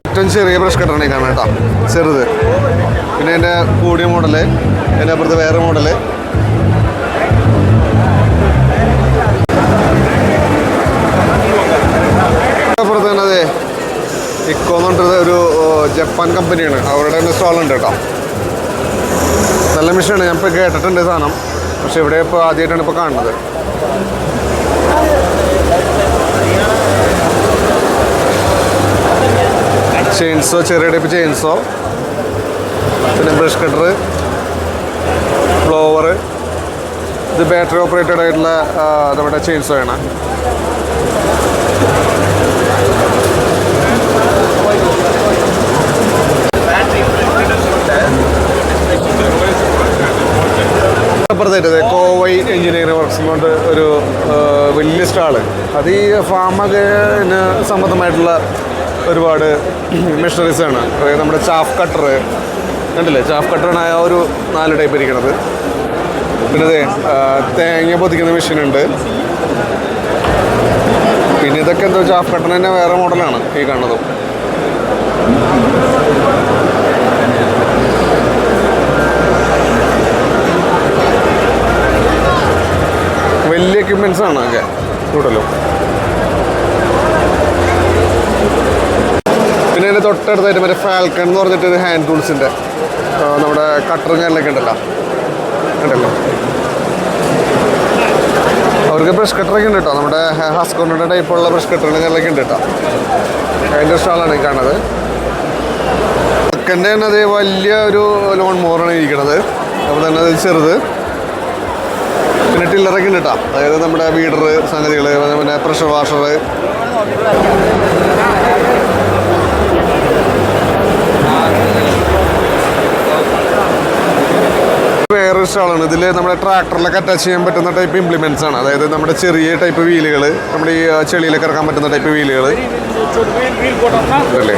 ഏറ്റവും ചെറിയ ബ്രഷ് കട്ടറാണ് ഈ കാണാം കേട്ടോ, ചെറുത്. പിന്നെ അതിൻ്റെ കൂടിയ മോഡല്, അതിൻ്റെ അപ്പുറത്ത് വേറെ മോഡല്. അപ്പുറത്ത് തന്നെ അതെ ഇക്കോ എന്ന് പറഞ്ഞത് ഒരു ജപ്പാൻ കമ്പനിയാണ്, അവരുടെ തന്നെ സ്റ്റോളുണ്ട് കേട്ടോ. നല്ല മെഷീനാണ്, ഞാൻ ഇപ്പോൾ കേട്ടിട്ടുണ്ട് സാധനം, പക്ഷെ ഇവിടെ ഇപ്പോൾ ആദ്യമായിട്ടാണ് ഇപ്പോൾ കാണുന്നത്. ചെയിൻസോ, ചെറിയ ടൈപ്പ് ചെയിൻസോ, പിന്നെ ബ്രഷ് കട്ടർ, ബ്ലോവർ. ഇത് ബാറ്ററി ഓപ്പറേറ്റഡ് ആയിട്ടുള്ള നമ്മുടെ ചെയിൻസോ ആണ്. അപ്പുറത്തായിട്ട് കോവൈ എഞ്ചിനീയറിംഗ് വർക്ക്സ് കൊണ്ട് ഒരു വലിയ സ്റ്റാള്. അത് ഈ ഫാമൊക്കെ സംബന്ധമായിട്ടുള്ള ഒരുപാട് മെഷീനറീസാണ്. അതായത് നമ്മുടെ ചാഫ് കട്ടർ കണ്ടില്ലേ, ചാഫ് കട്ടറാണ് ആ ഒരു 4 ടൈപ്പ് ഇരിക്കണത്. പിന്നെ അതെ തേങ്ങ പൊതിക്കുന്ന മെഷീനുണ്ട്. പിന്നെ ഇതൊക്കെ എന്തോ ചാഫ് കട്ടർ തന്നെ വേറെ മോഡലാണ് ഈ കാണുന്നതും. വലിയ എക്യുപ്മെൻറ്റ്സ് ആണ് ഒക്കെ കൂടുതലും. പിന്നെ അതിൻ്റെ തൊട്ടടുത്തായിട്ട് മറ്റേ ഫാൽക്കൺ എന്ന് പറഞ്ഞിട്ട് ഒരു ഹാൻഡ് ടൂൾസിൻ്റെ നമ്മുടെ കട്ടറും കാര്യങ്ങളൊക്കെ ഉണ്ടല്ലോ. അവർക്ക് ബ്രഷ് കട്ടറൊക്കെ ഉണ്ട് കേട്ടോ, നമ്മുടെ ഹസ്കോണിൻ്റെ ടൈപ്പുള്ള ബ്രഷ് കട്ടറും കാര്യങ്ങളൊക്കെ ഉണ്ട് കേട്ടോ. അതിൻ്റെ സ്റ്റാളാണ് ഈ കാണുന്നത്. ഹസ്കൻ്റെ തന്നെ അത് വലിയ ഒരു ലോൺ മോറാണ് ഇരിക്കണത്, അപ്പോൾ തന്നെ അത് ചെറുത്. പിന്നെ ടില്ലറൊക്കെ ഉണ്ട് കേട്ടോ, അതായത് നമ്മുടെ വീഡർ സംഗതികൾ, പിന്നെ പ്രഷർ വാഷർ. വേറൊരു സ്റ്റാളാണ്. ഇതിൽ നമ്മുടെ ട്രാക്ടറിലൊക്കെ അറ്റാച്ച് ചെയ്യാൻ പറ്റുന്ന ടൈപ്പ് ഇംപ്ലിമെൻറ്റ്സ് ആണ്. അതായത് നമ്മുടെ ചെറിയ ടൈപ്പ് വീലുകൾ, നമ്മുടെ ഈ ചെളിയിലൊക്കെ ഇറക്കാൻ പറ്റുന്ന ടൈപ്പ് വീലുകൾ അല്ലേ.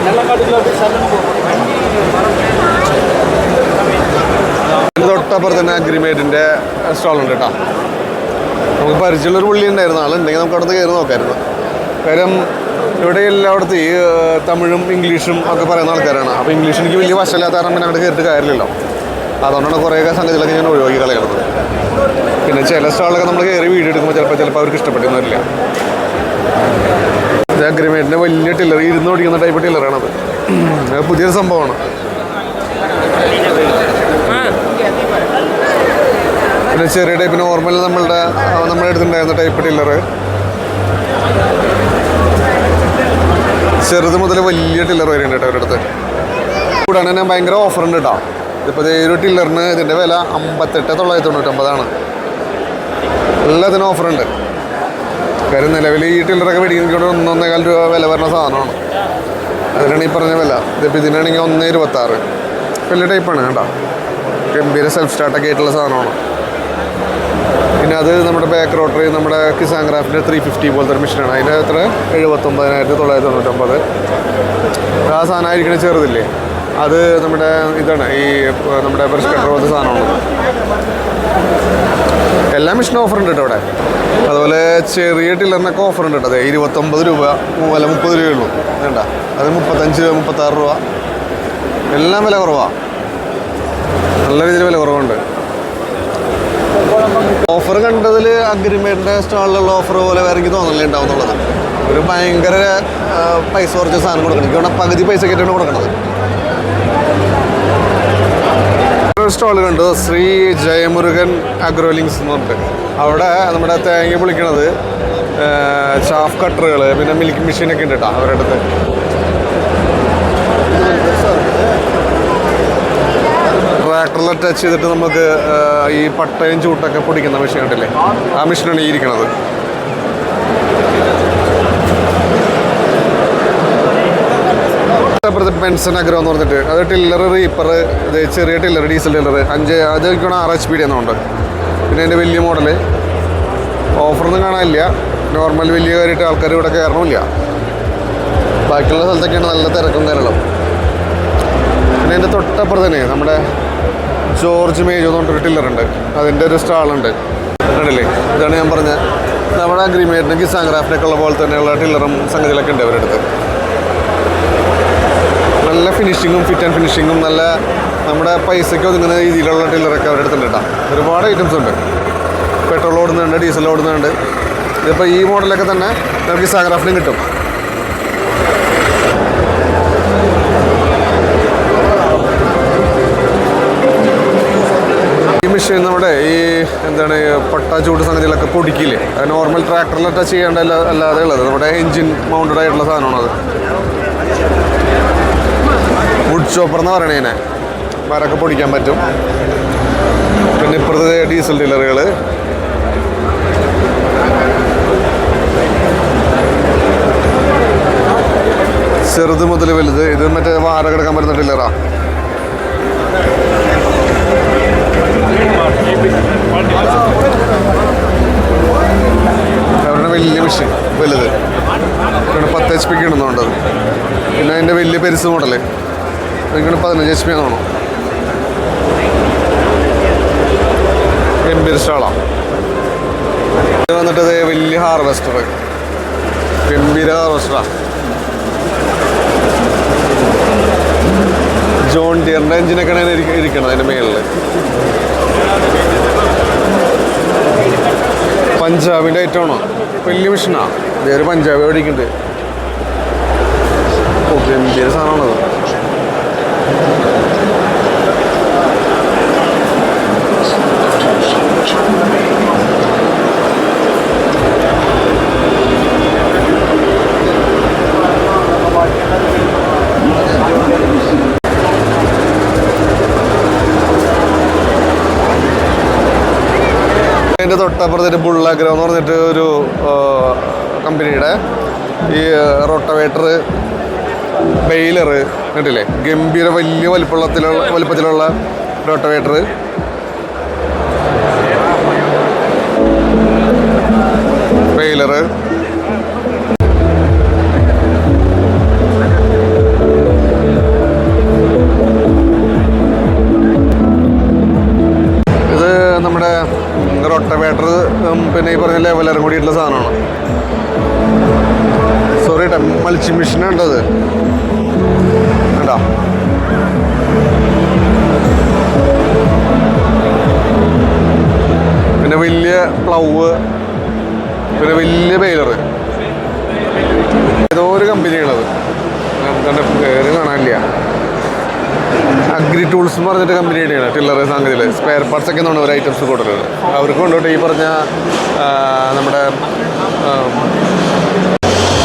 തൊട്ടപ്പുറത്ത് തന്നെ അഗ്രിമേറ്റിൻ്റെ സ്റ്റാളുണ്ട് കേട്ടോ. നമുക്ക് പരിചയമുള്ളൊരു പുള്ളി ഉണ്ടായിരുന്നു, ആളുണ്ടെങ്കിൽ നമുക്ക് അവിടുന്ന് കയറി നോക്കാമായിരുന്നു. കാര്യം ഇവിടെ എല്ലായിടത്തും ഈ തമിഴും ഇംഗ്ലീഷും ഒക്കെ പറയുന്ന ആൾക്കാരാണ്. അപ്പോൾ ഇംഗ്ലീഷ് എനിക്ക് വലിയ വശമില്ലാത്ത കാരണം പിന്നെ അങ്ങോട്ട് കയറിയിട്ട് കാര്യമില്ലല്ലോ. അതുകൊണ്ടാണ് കുറേയൊക്കെ സംഗതികളൊക്കെ ഞാൻ ഒഴിവാക്കി കളയുന്നത്. പിന്നെ ചില സ്റ്റാളൊക്കെ നമ്മൾ കയറി വീഡിയോ എടുക്കുമ്പോൾ ചിലപ്പോൾ അവർക്ക് ഇഷ്ടപ്പെട്ടെന്ന് വരില്ല. ഇത് അഗ്രിമേറ്റിൻ്റെ വലിയ ടില്ലർ, 200 ഓടിക്കുന്ന ടൈപ്പ് ടില്ലറാണത്. പുതിയൊരു സംഭവമാണ്. പിന്നെ ചെറിയ ടൈപ്പ് നോർമൽ നമ്മുടെ അടുത്തുണ്ടായിരുന്ന ടൈപ്പ് ടില്ലർ, ചെറുത് മുതൽ വലിയ ടില്ലർ വരെ ഉണ്ട് കേട്ടോ അവരുടെ അടുത്ത്. കൂടാതെ തന്നെ ഭയങ്കര ഓഫറുണ്ട് കേട്ടോ. ഇതിപ്പോൾ ഈ ഒരു ടില്ലറിന് ഇതിൻ്റെ വില 58,999 എല്ലാത്തിനും ഓഫറുണ്ട്. കാര്യം നിലവിൽ ഈ ടില്ലറൊക്കെ മേടിക്കുന്നതിനോട് 1.25 രൂപ വില വരുന്ന സാധനമാണ്. അതിനാണ് ഈ പറഞ്ഞ വില. ഇതിപ്പോൾ ഇതിനാണെങ്കിൽ 1.26. വലിയ ടൈപ്പാണ് കേട്ടോ, ഗംഭീര സെൽഫ് സ്റ്റാർട്ടൊക്കെ ആയിട്ടുള്ള സാധനമാണ്. പിന്നെ അത് നമ്മുടെ ബാക്ക് റോട്ടറി, നമ്മുടെ കിസാൻ ക്രാഫ്റ്റിൻ്റെ 350 പോലത്തെ ഒരു മെഷീനാണ്. അതിൻ്റെ എത്ര 79,999. ആ സാധനം ആയിരിക്കണ ചെറുതില്ലേ, അത് നമ്മുടെ ഇതാണ്, ഈ നമ്മുടെ ബ്രഷ് കട്ടർ പോലത്തെ സാധനമാണ്. എല്ലാ മെഷീനും ഓഫറുണ്ട് കേട്ടോ അവിടെ. അതുപോലെ ചെറിയ ടില്ലറിനൊക്കെ ഓഫറുണ്ട് കേട്ടോ. അതെ 29 രൂപ, അല്ല 30 രൂപയുള്ളൂ. വേണ്ട, അത് 35 രൂപ, 36 രൂപ, എല്ലാം വില കുറവാണ്. നല്ല രീതിയിൽ വില കുറവുണ്ട്. ഓഫർ കണ്ടതിൽ അഗ്രിമേറ്റിൻ്റെ സ്റ്റാളിലുള്ള ഓഫർ പോലെ വേറെ എനിക്ക് തോന്നലേ ഉണ്ടാവുന്നുള്ളത്. ഒരു ഭയങ്കര പൈസ കുറച്ച് സാധനം കൊടുക്കണം. എനിക്ക് വേണം പകുതി പൈസ കേട്ടാണ് കൊടുക്കണത്. സ്റ്റോൾ കണ്ടു, ശ്രീ ജയമുരുകൻ അഗ്രോലിങ്സ് എന്ന് പറഞ്ഞിട്ട്. അവിടെ നമ്മുടെ തേങ്ങ പൊളിക്കണത്, ചാഫ് കട്ടറുകൾ, പിന്നെ മിൽക്ക് മെഷീനൊക്കെ ഉണ്ട് കേട്ടോ അവരുടെ അടുത്ത്. ട്രാക്ടറിൽ ടച്ച് ചെയ്തിട്ട് നമുക്ക് ഈ പട്ടയും ചൂട്ടൊക്കെ പൊടിക്കുന്ന മെഷീൻ ഉണ്ടല്ലേ, ആ മെഷീനാണ് ഈ ഇരിക്കണത്. ബെൻസൺ അഗ്രോ എന്ന് പറഞ്ഞിട്ട് അത് ടില്ലർ, റീപ്പർ, ഇത് ചെറിയ ടില്ലർ, ഡീസൽ ടില്ലർ 5 അത് എനിക്കാണ് 6 HP എന്നുണ്ട്. പിന്നെ അതിൻ്റെ വലിയ മോഡല് ഓഫറൊന്നും കാണാനില്ല. നോർമൽ വലിയ കാര്യമായിട്ട് ആൾക്കാർ ഇവിടെ കയറണമില്ല. ബാക്കിയുള്ള സ്ഥലത്തൊക്കെയാണ് നല്ല തിരക്കും കയറണം. പിന്നെ എൻ്റെ തൊട്ടപ്പുറത്ത് തന്നെ നമ്മുടെ ജോർജ് മേജോ എന്ന് പറഞ്ഞൊരു ടില്ലറുണ്ട്, അതിൻ്റെ ഒരു സ്റ്റാളുണ്ട് കണ്ടില്ലേ. ഇതാണ് ഞാൻ പറഞ്ഞ നമ്മുടെ അഗ്രിമേറ്റിന് കിസാൻ ക്രാഫ്റ്റിനൊക്കെ ഉള്ള പോലെ തന്നെയുള്ള ടില്ലറും സംഗതികളൊക്കെ ഉണ്ട് അവരുടെ അടുത്ത്. നല്ല ഫിനിഷിങ്ങും, ഫിറ്റ് ആൻഡ് ഫിനിഷിങ്ങും, നല്ല നമ്മുടെ പൈസയ്ക്ക് ഒതുങ്ങുന്ന രീതിയിലുള്ള ടില്ലറൊക്കെ അവരുടെ അടുത്തുണ്ട് കേട്ടോ. ഒരുപാട് ഐറ്റംസ് ഉണ്ട്. പെട്രോൾ ഓടുന്നുണ്ട്, ഡീസൽ ഓടുന്നുണ്ട്. ഇതിപ്പോൾ ഈ മോഡലൊക്കെ തന്നെ നമുക്ക് കിസാൻ ക്രാഫ്റ്റിനും കിട്ടും. ഈ മെഷീൻ നമ്മുടെ ഈ എന്താണ് പട്ട ചൂട് സംഗതികളൊക്കെ പൊടിക്കില്ലേ, അത് നോർമൽ ട്രാക്ടറിൽ ടച്ച് ചെയ്യേണ്ട അല്ലാതെ ഉള്ളത് നമ്മുടെ എൻജിൻ മൗണ്ടഡ് ആയിട്ടുള്ള സാധനമാണത്. വുഡ് ചോപ്പർ എന്ന് പറയണേനെ, മരമൊക്കെ പൊടിക്കാൻ പറ്റും. പിന്നെ ഇപ്പുറത്തെ ഡീസൽ ടില്ലറുകൾ, ചെറുത് മുതൽ വലുത്. ഇത് മറ്റേ വാര കിടക്കാൻ പറ്റുന്ന ടില്ലറാ. അവരുടെ വലിയ മെഷീൻ വലുത് 10 HP ഇടുന്നുണ്ട്. പിന്നെ അതിൻ്റെ വലിയ പെരുസ് മോഡല് എനിക്കാണ് 15 HP ആണോ. ഗംഭീര സ്റ്റാളാണ്. ഇത് വന്നിട്ട് വലിയ ഹാർവെസ്റ്റർ, ഗംഭീര ഹാർവെസ്റ്ററാണ്. ജോൺ ഡിയറിൻ്റെ എഞ്ചിനൊക്കെയാണ് ഇരിക്കുന്നത് അതിൻ്റെ മേളിൽ. പഞ്ചാബിൻ്റെ ഐറ്റമാണോ, വലിയ മെഷീനാണ്. വേറെ പഞ്ചാബ് ഓടിക്കുന്നുണ്ട്. ഗംഭീര സാധനമാണത്. അതിൻ്റെ തൊട്ടപ്പുറത്തൊരു ബുൾ അഗ്രോ എന്ന് പറഞ്ഞിട്ട് ഒരു കമ്പനിയുടെ ഈ റോട്ടവേറ്റർ, ബെയിലർ കണ്ടില്ലേ, ഗംഭീര വലിയ വലുപ്പത്തിലുള്ള റോട്ടവേറ്റർ. ബെയിലർ, ഇത് നമ്മുടെ റോട്ടവേറ്റർ, പിന്നെ ഈ പറഞ്ഞ ലെവലറും കൂടിയിട്ടുള്ള സാധനമാണ്. സോറി കേട്ടോ, മൾച്ചിങ് മെഷീനാണ് അത് കേട്ടോ. പിന്നെ വലിയ പ്ലവ്, പിന്നെ വലിയ ബെയിലർ. ഏതോ ഒരു കമ്പനിയാണത്, നമുക്കെൻ്റെ പേര് കാണാനില്ല. അഗ്രി ടൂൾസ് എന്ന് പറഞ്ഞിട്ട് കമ്പനിയുടെയാണ് ടില്ലർ സംഗതിയിൽ സ്പെയർ പാർട്സ് ഒക്കെ എന്നാണ് ഒരു ഐറ്റംസ് കൊടുക്കുന്നത്. അവർക്ക് കൊണ്ടുപോയിട്ട് ഈ പറഞ്ഞ നമ്മുടെ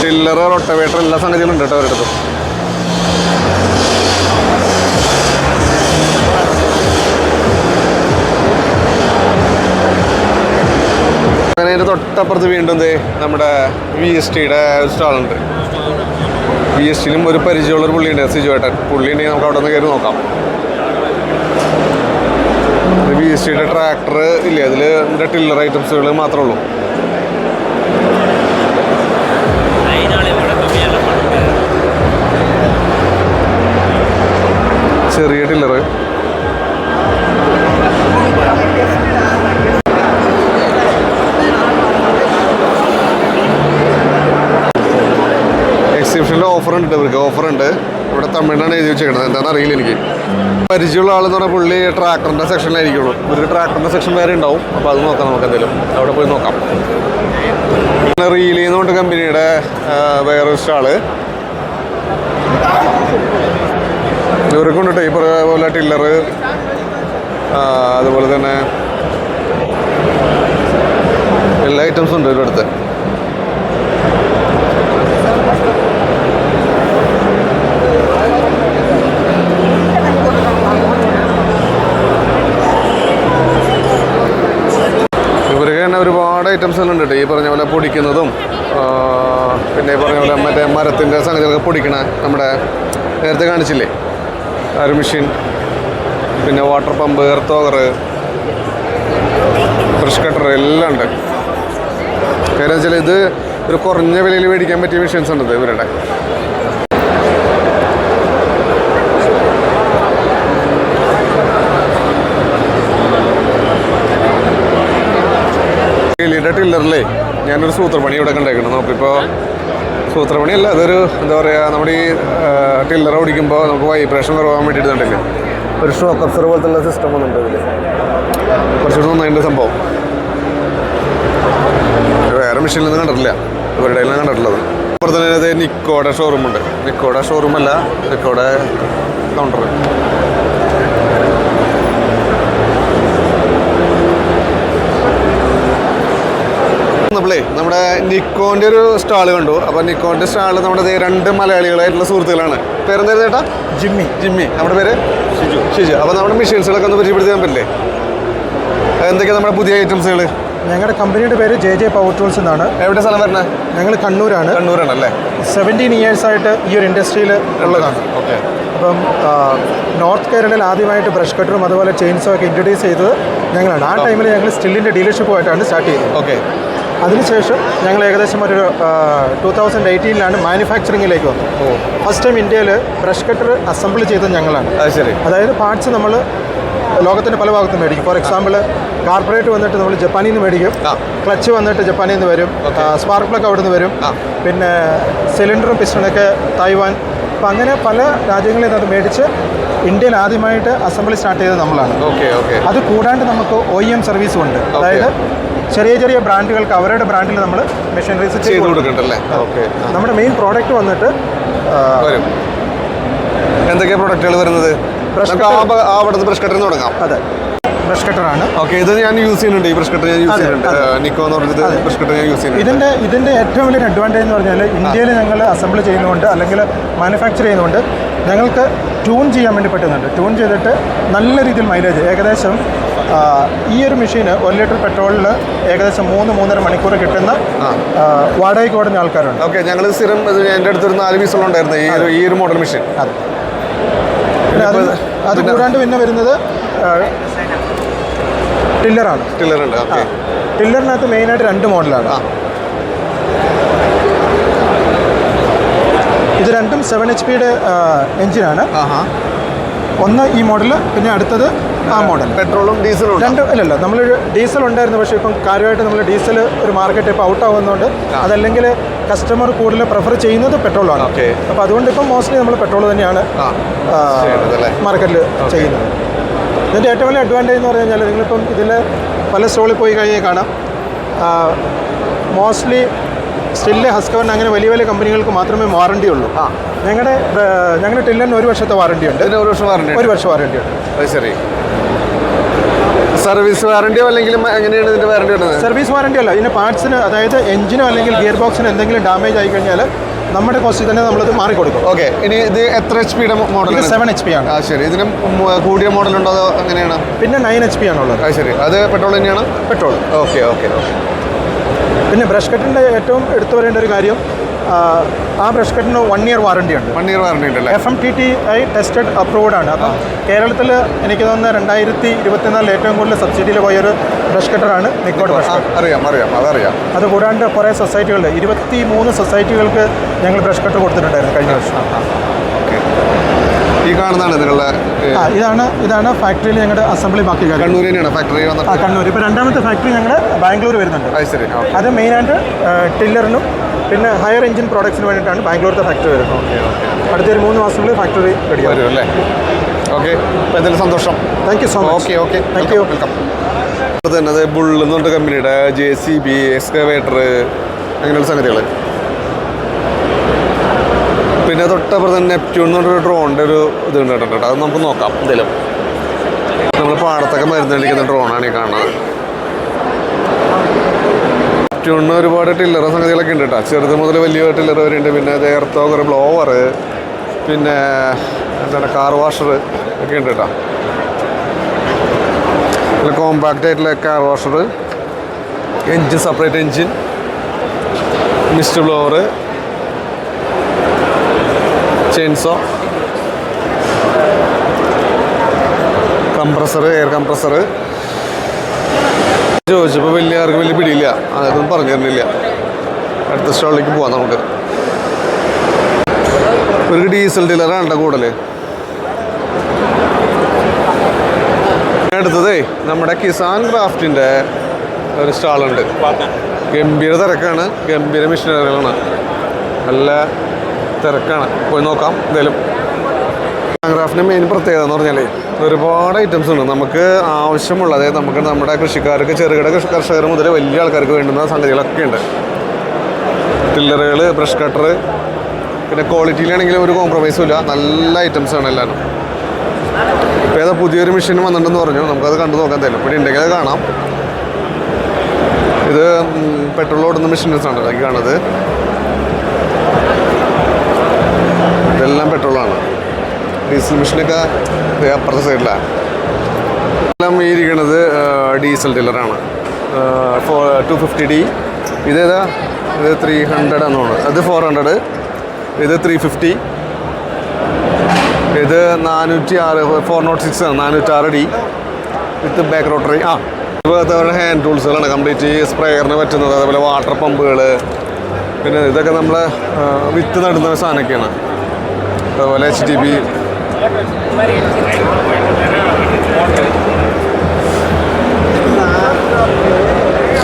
ടില്ലർ, റൊട്ടവേറ്റർ എല്ലാ സംഗതികളും ഉണ്ട് കേട്ടോ അവരുടെ അടുത്ത്. അങ്ങനെ അതിൻ്റെ തൊട്ടപ്പുറത്ത് വീണ്ടും നമ്മുടെ VSTയുടെ ഒരു സ്റ്റാളുണ്ട്. VSTയിലും ഒരു പരിചയമുള്ളൊരു പുള്ളിയുണ്ട്, സിജുവേട്ടൻ. പുള്ളി ഉണ്ടെങ്കിൽ നമുക്ക് അവിടെ നിന്ന് കയറി നോക്കാം. VSTയുടെ ട്രാക്ടർ ഇല്ലേ, അതിൽ എൻ്റെ ടില്ലർ ഐറ്റംസുകൾ മാത്രമേ ഉള്ളൂ. ചെറിയ ടില്ലർ, എക്സിബിഷനിൽ ഓഫറുണ്ട്. ഇവർക്ക് ഓഫറുണ്ട്. ഇവിടെ തമിഴിനാണ് എഴുതി വെച്ചേക്കണത്, എന്താണെന്ന് അറിയില്ല എനിക്ക്. പരിചയമുള്ള ആളെന്ന് പറഞ്ഞാൽ പുള്ളി ട്രാക്ടറിൻ്റെ സെക്ഷനിലായിരിക്കുള്ളൂ. ഒരു ട്രാക്ടറിൻ്റെ സെക്ഷൻ വേറെ ഉണ്ടാവും. അപ്പോൾ അത് നോക്കാം, നമുക്ക് എന്തെങ്കിലും അവിടെ പോയി നോക്കാം. റീലി എന്ന് പറഞ്ഞ കമ്പനിയുടെ വേറൊരു സ്റ്റാള്, ഇവർക്ക് കൊണ്ടിട്ട് ഈ പോലെ ടില്ലറ്, അതുപോലെ തന്നെ എല്ലാ ഐറ്റംസും ഉണ്ട് ഇവരുടെ അടുത്ത്. ഇവർക്ക് തന്നെ ഒരുപാട് ഐറ്റംസുകളുണ്ട് കേട്ടോ. ഈ പറഞ്ഞ പോലെ പൊടിക്കുന്നതും പിന്നെ ഈ പറഞ്ഞ പോലെ മറ്റേ മരത്തിൻ്റെ സംഗതികളൊക്കെ പൊടിക്കണ നമ്മുടെ നേരത്തെ കാണിച്ചില്ലേ ആ ഒരു മെഷീൻ, പിന്നെ water pump, earth over, brush cutter എല്ലാം ഉണ്ട്. കാര്യം വെച്ചാൽ ഇത് ഒരു കുറഞ്ഞ വിലയിൽ മേടിക്കാൻ പറ്റിയ മെഷീൻസ് ഉണ്ട് ഇവരുടെ. എലിയുടെ ടില്ലറിലേ ഞാനൊരു സൂത്രപ്പണി ഇവിടെ കണ്ടേക്കണം. നമുക്കിപ്പോൾ സൂത്രപ്പണിയല്ല, അതൊരു എന്താ പറയുക, നമ്മുടെ ഈ ടില്ലർ ഓടിക്കുമ്പോൾ നമുക്ക് വൈബ്രേഷൻ കുറവാൻ വേണ്ടിയിട്ട് കണ്ടില്ലേ ഒരു ഷോക്ക് അബ്സർവർ പോലത്തുള്ള സിസ്റ്റം ഒന്നുണ്ട് ഇതിൽ. കുറച്ചുകൂടി നന്നായിട്ട് സംഭവം. വേറെ മെഷീനിലൊന്നും കണ്ടിട്ടില്ല, ഇവരുടെ കണ്ടിട്ടുള്ളത്. അപ്പുറത്ത് തന്നെ നിക്കോയുടെ ഷോറൂമുണ്ട്. നിക്കോയുടെ ഷോറൂമല്ല, നിക്കോയുടെ കൗണ്ടർ. നമ്മളേ നമ്മുടെ നിക്കോൻ്റെ ഒരു സ്റ്റാൾ കണ്ടു. അപ്പോൾ നിക്കോൻ്റെ സ്റ്റാൾ നമ്മുടെ 2 മലയാളികളായിട്ടുള്ള സുഹൃത്തുക്കളാണ്. പേരെന്തായിരുന്നു ചേട്ടാ? ജിമ്മി. നമ്മുടെ പേര് ഷിജു. അപ്പോൾ നമ്മുടെ മെഷീൻസുകളൊക്കെ ഒന്ന് പരിചയപ്പെടുത്താൻ പറ്റില്ലേ? എന്തൊക്കെയാണ് നമ്മുടെ പുതിയ ഐറ്റംസുകൾ? ഞങ്ങളുടെ കമ്പനിയുടെ പേര് JJ പവർ ടൂൾസ് എന്നാണ്. എവിടെ സ്ഥലം വരുന്നത്? ഞങ്ങൾ കണ്ണൂരാണല്ലേ. 17 ഇയേഴ്സായിട്ട് ഈ ഒരു ഇൻഡസ്ട്രിയിൽ ഉള്ളതാണ്. ഓക്കെ. അപ്പം നോർത്ത് കേരളയിൽ ആദ്യമായിട്ട് ബ്രഷ് കട്ടറും അതുപോലെ ചെയിൻസും ഒക്കെ ഇൻട്രൊഡ്യൂസ് ചെയ്തത് ഞങ്ങളാണ്. ആ ടൈമിൽ ഞങ്ങൾ സ്റ്റില്ലിൻ്റെ ഡീലർഷിപ്പുമായിട്ടാണ് സ്റ്റാർട്ട് ചെയ്തത്. ഓക്കെ. അതിനുശേഷം ഞങ്ങൾ ഏകദേശം ഒരു 2018 മാനുഫാക്ചറിങ്ങിലേക്ക് വന്നു. ഫസ്റ്റ് ടൈം ഇന്ത്യയിൽ ബ്രഷ് കട്ടർ അസംബിൾ ചെയ്തത് ഞങ്ങളാണ്. ശരി. അതായത് പാർട്സ് നമ്മൾ ലോകത്തിൻ്റെ പല ഭാഗത്തും മേടിക്കും. ഫോർ എക്സാമ്പിൾ കാർബറേറ്റ് വന്നിട്ട് നമ്മൾ ജപ്പാനിൽ നിന്ന് മേടിക്കും, ക്ലച്ച് വന്നിട്ട് ജപ്പാനിൽ നിന്ന് വരും, സ്പാർക്ക് പ്ലഗ് അവിടെ നിന്ന് വരും, പിന്നെ സിലിണ്ടറും പിസ്റ്റണൊക്കെ തായ്വാൻ. അപ്പം അങ്ങനെ പല രാജ്യങ്ങളിൽ നിന്ന് അത് മേടിച്ച് ഇന്ത്യയിൽ ആദ്യമായിട്ട് അസംബ്ലി സ്റ്റാർട്ട് ചെയ്തത് നമ്മളാണ്. അത് കൂടാണ്ട് നമുക്ക് OEM സർവീസും ഉണ്ട്. അതായത് ചെറിയ ബ്രാൻഡുകൾക്ക് അവരുടെ ബ്രാൻഡിൽ നമ്മൾ മെഷീനറീസ് ചെയ്ത് കൊടുക്കുന്നുണ്ടല്ലേ. നമ്മുടെ മെയിൻ പ്രോഡക്റ്റ് വന്നിട്ട് എന്തൊക്കെയാണ് പ്രൊഡക്റ്റുകൾ വരുന്നത്? ബ്രഷ് കട്ടറിൽ നിന്ന് തുടങ്ങാം. അതെ, ബ്രഷ് കട്ടറാണ്. ഓക്കെ. ഇത് ഞാൻ യൂസ് ചെയ്യുന്നുണ്ട്. ഈ ബ്രഷ് കട്ടർ ഞാൻ യൂസ് ചെയ്യുന്നുണ്ട്. നിക്കോ എന്ന് പറഞ്ഞത് ബ്രഷ് കട്ടർ ഞാൻ യൂസ് ചെയ്യുന്നുണ്ട്. ഇതിൻ്റെ ഏറ്റവും വലിയൊരു അഡ്വാൻറ്റേജ് എന്ന് പറഞ്ഞാൽ ഇന്ത്യയിൽ ഞങ്ങൾ അസംബിൾ ചെയ്യുന്നതുകൊണ്ട് അല്ലെങ്കിൽ മാനുഫാക്ചർ ചെയ്യുന്നതുകൊണ്ട് ഞങ്ങൾക്ക് ട്യൂൺ ചെയ്യാൻ വേണ്ടി പറ്റുന്നുണ്ട്. ട്യൂൺ ചെയ്തിട്ട് നല്ല രീതിയിൽ മൈലേജ് ഏകദേശം ഈ ഒരു മെഷീന് 1 ലിറ്റർ പെട്രോളിൽ ഏകദേശം 3-3.5 മണിക്കൂർ കിട്ടുന്ന വാടകയ്ക്ക് ഓടുന്ന ആൾക്കാരുണ്ട്. ഓക്കെ. ഞങ്ങൾ സ്ഥിരം എൻ്റെ അടുത്തൊരു 4 പീസുകളുണ്ടായിരുന്നു ഈ ഒരു മോഡൽ മെഷീൻ. അതെ. അത് കൂടാണ്ട് പിന്നെ വരുന്നത് ടില്ലറാണ്. ടില്ലറുണ്ട്. ഓക്കെ. ടില്ലറിനകത്ത് മെയിനായിട്ട് 2 മോഡലാണ്. ഇത് രണ്ടും 7 HP എഞ്ചിനാണ്. ഒന്ന് ഈ മോഡൽ, പിന്നെ അടുത്തത് ആ മോഡൽ. പെട്രോളും ഡീസലും അല്ലല്ല, നമ്മൾ ഡീസൽ ഉണ്ടായിരുന്നു. പക്ഷേ ഇപ്പം കാര്യമായിട്ട് നമ്മൾ ഡീസൽ ഒരു മാർക്കറ്റ് ഇപ്പോൾ ഔട്ട് ആവുന്നതുകൊണ്ട് അതല്ലെങ്കിൽ കസ്റ്റമർ കൂടുതൽ പ്രിഫർ ചെയ്യുന്നത് പെട്രോളാണ്. അപ്പോൾ അതുകൊണ്ട് ഇപ്പം മോസ്റ്റ്ലി നമ്മൾ പെട്രോൾ തന്നെയാണ് മാർക്കറ്റിൽ ചെയ്യുന്നത്. ഇതിൻ്റെ ഏറ്റവും വലിയ അഡ്വാൻറ്റേജ് എന്ന് പറഞ്ഞു കഴിഞ്ഞാൽ നിങ്ങളിപ്പം ഇതിൽ പല സ്റ്റോളിൽ പോയി കഴിഞ്ഞാൽ കാണാം, മോസ്റ്റ്ലി സ്റ്റില്ല്, ഹസ്കവറിന് അങ്ങനെ വലിയ കമ്പനികൾക്ക് മാത്രമേ വാറണ്ടി ഉള്ളൂ. ഞങ്ങളുടെ ടില്ലറിന് 1 വർഷത്തെ വാറണ്ടി ഉണ്ട്. 1 വർഷം വാറണ്ടി ഉണ്ട്. ശരി. സർവീസ് വാറണ്ടിയോ അല്ലെങ്കിൽ എങ്ങനെയാണ് ഇതിൻ്റെ വാറണ്ടി ഉള്ളത്? സർവീസ് വാറണ്ടി അല്ല, ഇതിന് പാർട്സിന്, അതായത് എഞ്ചിനോ അല്ലെങ്കിൽ ഗിയർ ബോക്സിന് എന്തെങ്കിലും ഡാമേജ് ആയി കഴിഞ്ഞാൽ നമ്മുടെ കോസ്റ്റിൽ തന്നെ നമ്മളത് മാറിക്കൊടുക്കും. ഓക്കെ. ഇനി ഇത് എത്ര HP മോഡൽ? 7 HP ആണ്. ശരി. ഇതിന് കൂടിയ മോഡലുണ്ടോ അതോ എങ്ങനെയാണ്? പിന്നെ 9 HP ആണുള്ളത്. ശരി. അത് പെട്രോൾ തന്നെയാണ്? പെട്രോൾ. ഓക്കെ. പിന്നെ ബ്രഷ് കട്ടിൻ്റെ ഏറ്റവും എടുത്തു പറയേണ്ട ഒരു കാര്യം, ആ ബ്രഷ് കട്ടിന് 1 ഇയർ വാറണ്ടി ഉണ്ട്. 1 ഇയർ വാറണ്ടി ഉണ്ടല്ലേ? FMTTI ടെസ്റ്റഡ് അപ്രൂവ്ഡ് ആണ്. അപ്പം കേരളത്തിൽ എനിക്ക് തോന്നുന്ന 2024 ഏറ്റവും കൂടുതൽ സബ്സിഡിയിൽ പോയൊരു ബ്രഷ് കട്ടറാണ് നിക്കോയുടെ ബ്രഷ് കട്ടർ. അതറിയാം. അത് കൂടാണ്ട് കുറേ സൊസൈറ്റികളിൽ 23 സൊസൈറ്റികൾക്ക് ഞങ്ങൾ ബ്രഷ് കട്ടർ കൊടുത്തിട്ടുണ്ടായിരുന്നു കഴിഞ്ഞ വർഷം. ഈ കാണുന്നതാണ് ഇതിനുള്ള ഇതാണ് ഫാക്ടറിയിൽ ഞങ്ങളുടെ അസംബ്ലി ബാക്കി കാര്യം. കണ്ണൂർ തന്നെയാണ് ഫാക്ടറി? കണ്ണൂർ. ഇപ്പോൾ രണ്ടാമത്തെ ഫാക്ടറി ഞങ്ങളുടെ ബാംഗ്ലൂർ വരുന്നുണ്ട്. അത് മെയിനായിട്ട് ടില്ലറിനും പിന്നെ ഹയർ എഞ്ചിൻ പ്രോഡക്ട്സിന് വേണ്ടിയിട്ടാണ് ബാംഗ്ലൂരിലത്തെ ഫാക്ടറി വരുന്നത്. അടുത്തൊരു 3 മാസത്തിനുള്ളിൽ ഫാക്ടറി റെഡിയാവും അല്ലേ? ഓക്കെ. അപ്പോൾ എന്തായാലും സന്തോഷം. Thank you so much. Okay. Thank U. Welcome. തന്നെ അത് ബുള്ള് എന്ന് പറഞ്ഞ കമ്പനിയുടെ JCB, എക്സ്കവേറ്റർ അങ്ങനെയുള്ള സംഗതികൾ. പിന്നെ തൊട്ടപ്പുറത്ത് നെപ്റ്റ്യൂൺ എന്ന് പറഞ്ഞൊരു ഡ്രോണിൻ്റെ ഒരു ഇത് ഉണ്ട് കേട്ടോ. അത് നമുക്ക് നോക്കാം എന്തെങ്കിലും. നമ്മൾ പാടത്തൊക്കെ മരുന്നടിക്കുന്ന ഡ്രോണാണ് ഈ കാണുന്നത്. നെപ്റ്റ്യൂണിന് ഒരുപാട് ടില്ലർ സംഗതികളൊക്കെ ഉണ്ട് കേട്ടോ. ചെറുത് മുതൽ വലിയ ടില്ലർ വരെ ഉണ്ട്. പിന്നെ എർത്തോഗർ ബ്ലോവർ, പിന്നെ എന്താണ് കാർ വാഷർ ഒക്കെ ഉണ്ട് കേട്ടോ. പിന്നെ കോമ്പാക്റ്റ് ആയിട്ടുള്ള car washer, engine separate engine, mist blower, chainsaw, compressor, air compressor. ചോദിച്ചപ്പോൾ ആർക്കും വലിയ പിടിയില്ല, അതൊന്നും പറഞ്ഞു തരുന്നില്ല. അടുത്ത സ്റ്റോളിലേക്ക് പോവാം നമുക്ക്. ഒരു ഡീസൽ ഡീലറാണ് കേട്ടോ കൂടുതൽ. അടുത്തതേ നമ്മുടെ കിസാൻ ക്രാഫ്റ്റിൻ്റെ ഒരു സ്റ്റാളുണ്ട്. ഗംഭീര തിരക്കാണ്, ഗംഭീര മെഷീനറികളാണ്, നല്ല തിരക്കാണ്. പോയി നോക്കാം എന്തായാലും. കിസാൻ ക്രാഫ്റ്റിൻ്റെ മെയിൻ പ്രത്യേകത എന്ന് പറഞ്ഞാൽ ഒരുപാട് ഐറ്റംസ് ഉണ്ട്. നമുക്ക് ആവശ്യമുള്ള, അതായത് നമുക്ക് നമ്മുടെ കൃഷിക്കാർക്ക്, ചെറുകിട കർഷകർ മുതൽ വലിയ ആൾക്കാർക്ക് വേണ്ടുന്ന സംഗതികളൊക്കെ ഉണ്ട്. ടില്ലറുകൾ, ബ്രഷ് കട്ടർ, പിന്നെ ക്വാളിറ്റിയിലാണെങ്കിലും ഒരു കോംപ്രമൈസും ഇല്ല. നല്ല ഐറ്റംസാണ് എല്ലാവരും. ഇപ്പോൾ ഏതാ പുതിയൊരു മെഷീൻ വന്നിട്ടുണ്ടെന്ന് പറഞ്ഞു, നമുക്കത് കണ്ടു നോക്കാൻ തരും. ഇവിടെ ഉണ്ടെങ്കിൽ അത് കാണാം. ഇത് പെട്രോൾ ഓടുന്ന മെഷീൻസാണ് ഈ കാണുന്നത്. ഇതെല്ലാം പെട്രോളാണ്. ഡീസൽ മെഷീനൊക്കെ അപ്പുറത്തെ സൈഡിലാണ്. എല്ലാം ഈ ഇരിക്കുന്നത് ഡീസൽ ടില്ലറാണ്. 250D. ഇതേതാ? ഇത് 300 ആണെന്നാണ്. അത് 400. ഇത് 350. ഇത് 406, 406 ആണ്. 406D വിത്ത് ബാക്ക് റോട്ടറി. ഇതുപോലത്തെ അവരുടെ ഹാൻഡ് ടൂൾസുകളാണ് കംപ്ലീറ്റ്. സ്പ്രേയറിന് പറ്റുന്നത്, അതേപോലെ വാട്ടർ പമ്പുകൾ, പിന്നെ ഇതൊക്കെ നമ്മളെ വിത്ത് നടുന്ന സാധനമൊക്കെയാണ്. അതുപോലെ HTP.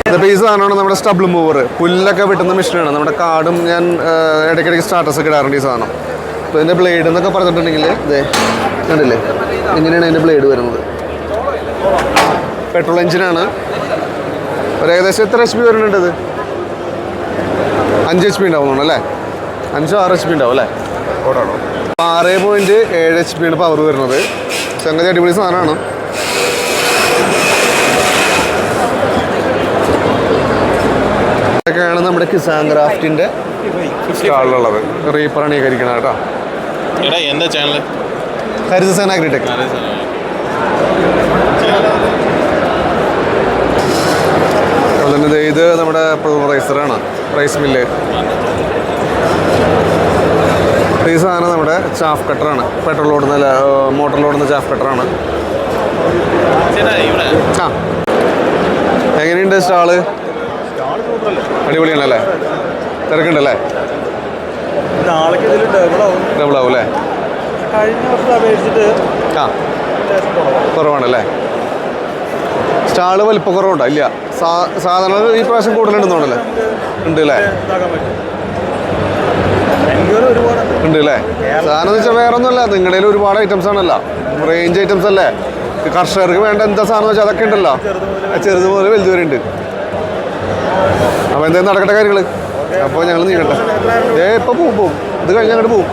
ഇതിപ്പോൾ ഈ സാധനമാണ് നമ്മുടെ സ്റ്റബിൾ മൂവർ. പുല്ലൊക്കെ വെട്ടുന്ന മെഷീനാണ്. നമ്മുടെ കാടും ഞാൻ ഇടയ്ക്കിടയ്ക്ക് സ്റ്റാറ്റസ് ഒക്കെ ഇടാറുണ്ട് ഈ സാധനം. അപ്പോൾ ഇതിൻ്റെ ബ്ലേഡ് എന്നൊക്കെ പറഞ്ഞിട്ടുണ്ടെങ്കിൽ ഇതേ കണ്ടില്ലേ, ഇങ്ങനെയാണ് അതിൻ്റെ ബ്ലേഡ് വരുന്നത്. പെട്രോൾ എഞ്ചിനാണ്. ഒരു ഏകദേശം എത്ര HP വരുന്നുണ്ട് ഇത്? 5 HP ഉണ്ടാവുന്നുണ്ട് അല്ലേ? 5-6 HP ഉണ്ടാവും അല്ലേ? 6.7 HP ആണ് പവർ വരുന്നത്. സംഗതി അടിപൊളി സാധനമാണ്. ഇതൊക്കെയാണ് നമ്മുടെ കിസാൻ ക്രാഫ്റ്റിൻ്റെ സ്റ്റാളിലുള്ളത്. റീപ്പറാണ് ഈ കരിക്കണം കേട്ടോ. എന്താ ചാനൽ? ഹരിതസേന അഗ്രിടെക്. അതുപോലെ തന്നെ ഇത് നമ്മുടെ റൈസറാണ്, റൈസ് മില്ല്. ഈ സാധനം നമ്മുടെ ചാഫ് കട്ടറാണ്. പെട്രോൾ ഓടുന്ന, മോട്ടറിൽ ഓടുന്ന ചാഫ് കട്ടറാണ്. ആ, എങ്ങനെയുണ്ട് സ്റ്റാള്? അടിപൊളിയാണല്ലേ? തിരക്കുണ്ടല്ലേ? ഡബിൾ ആവും അല്ലേ? ആ, കുറവാണല്ലേ? സ്റ്റാള് വലിപ്പം കുറവുണ്ടോ? ഇല്ല, സാധാരണ ഈ പ്രാവശ്യം കൂടുതലുണ്ടെന്നുണ്ടല്ലേ? ഉണ്ട് അല്ലേ? ഉണ്ട് അല്ലേ? സാധനം എന്ന് വെച്ചാൽ വേറെ ഒന്നുമല്ല, നിങ്ങളുടെ കയ്യിൽ ഒരുപാട് ഐറ്റംസ് ആണല്ലോ, റേഞ്ച് ഐറ്റംസ് അല്ലേ? കർഷകർക്ക് വേണ്ട എന്താ സാധനം വെച്ചാൽ അതൊക്കെ ഉണ്ടല്ലോ. ചെറുത് മുതൽ വലുത് വരെ ഉണ്ട്. അപ്പോൾ എന്തായാലും നടക്കട്ടെ കാര്യങ്ങൾ. അപ്പോൾ ഞങ്ങൾ നീങ്ങട്ടെ. ഇപ്പോൾ പോവും. ഇത് കഴിഞ്ഞ് അങ്ങോട്ട് പോവും.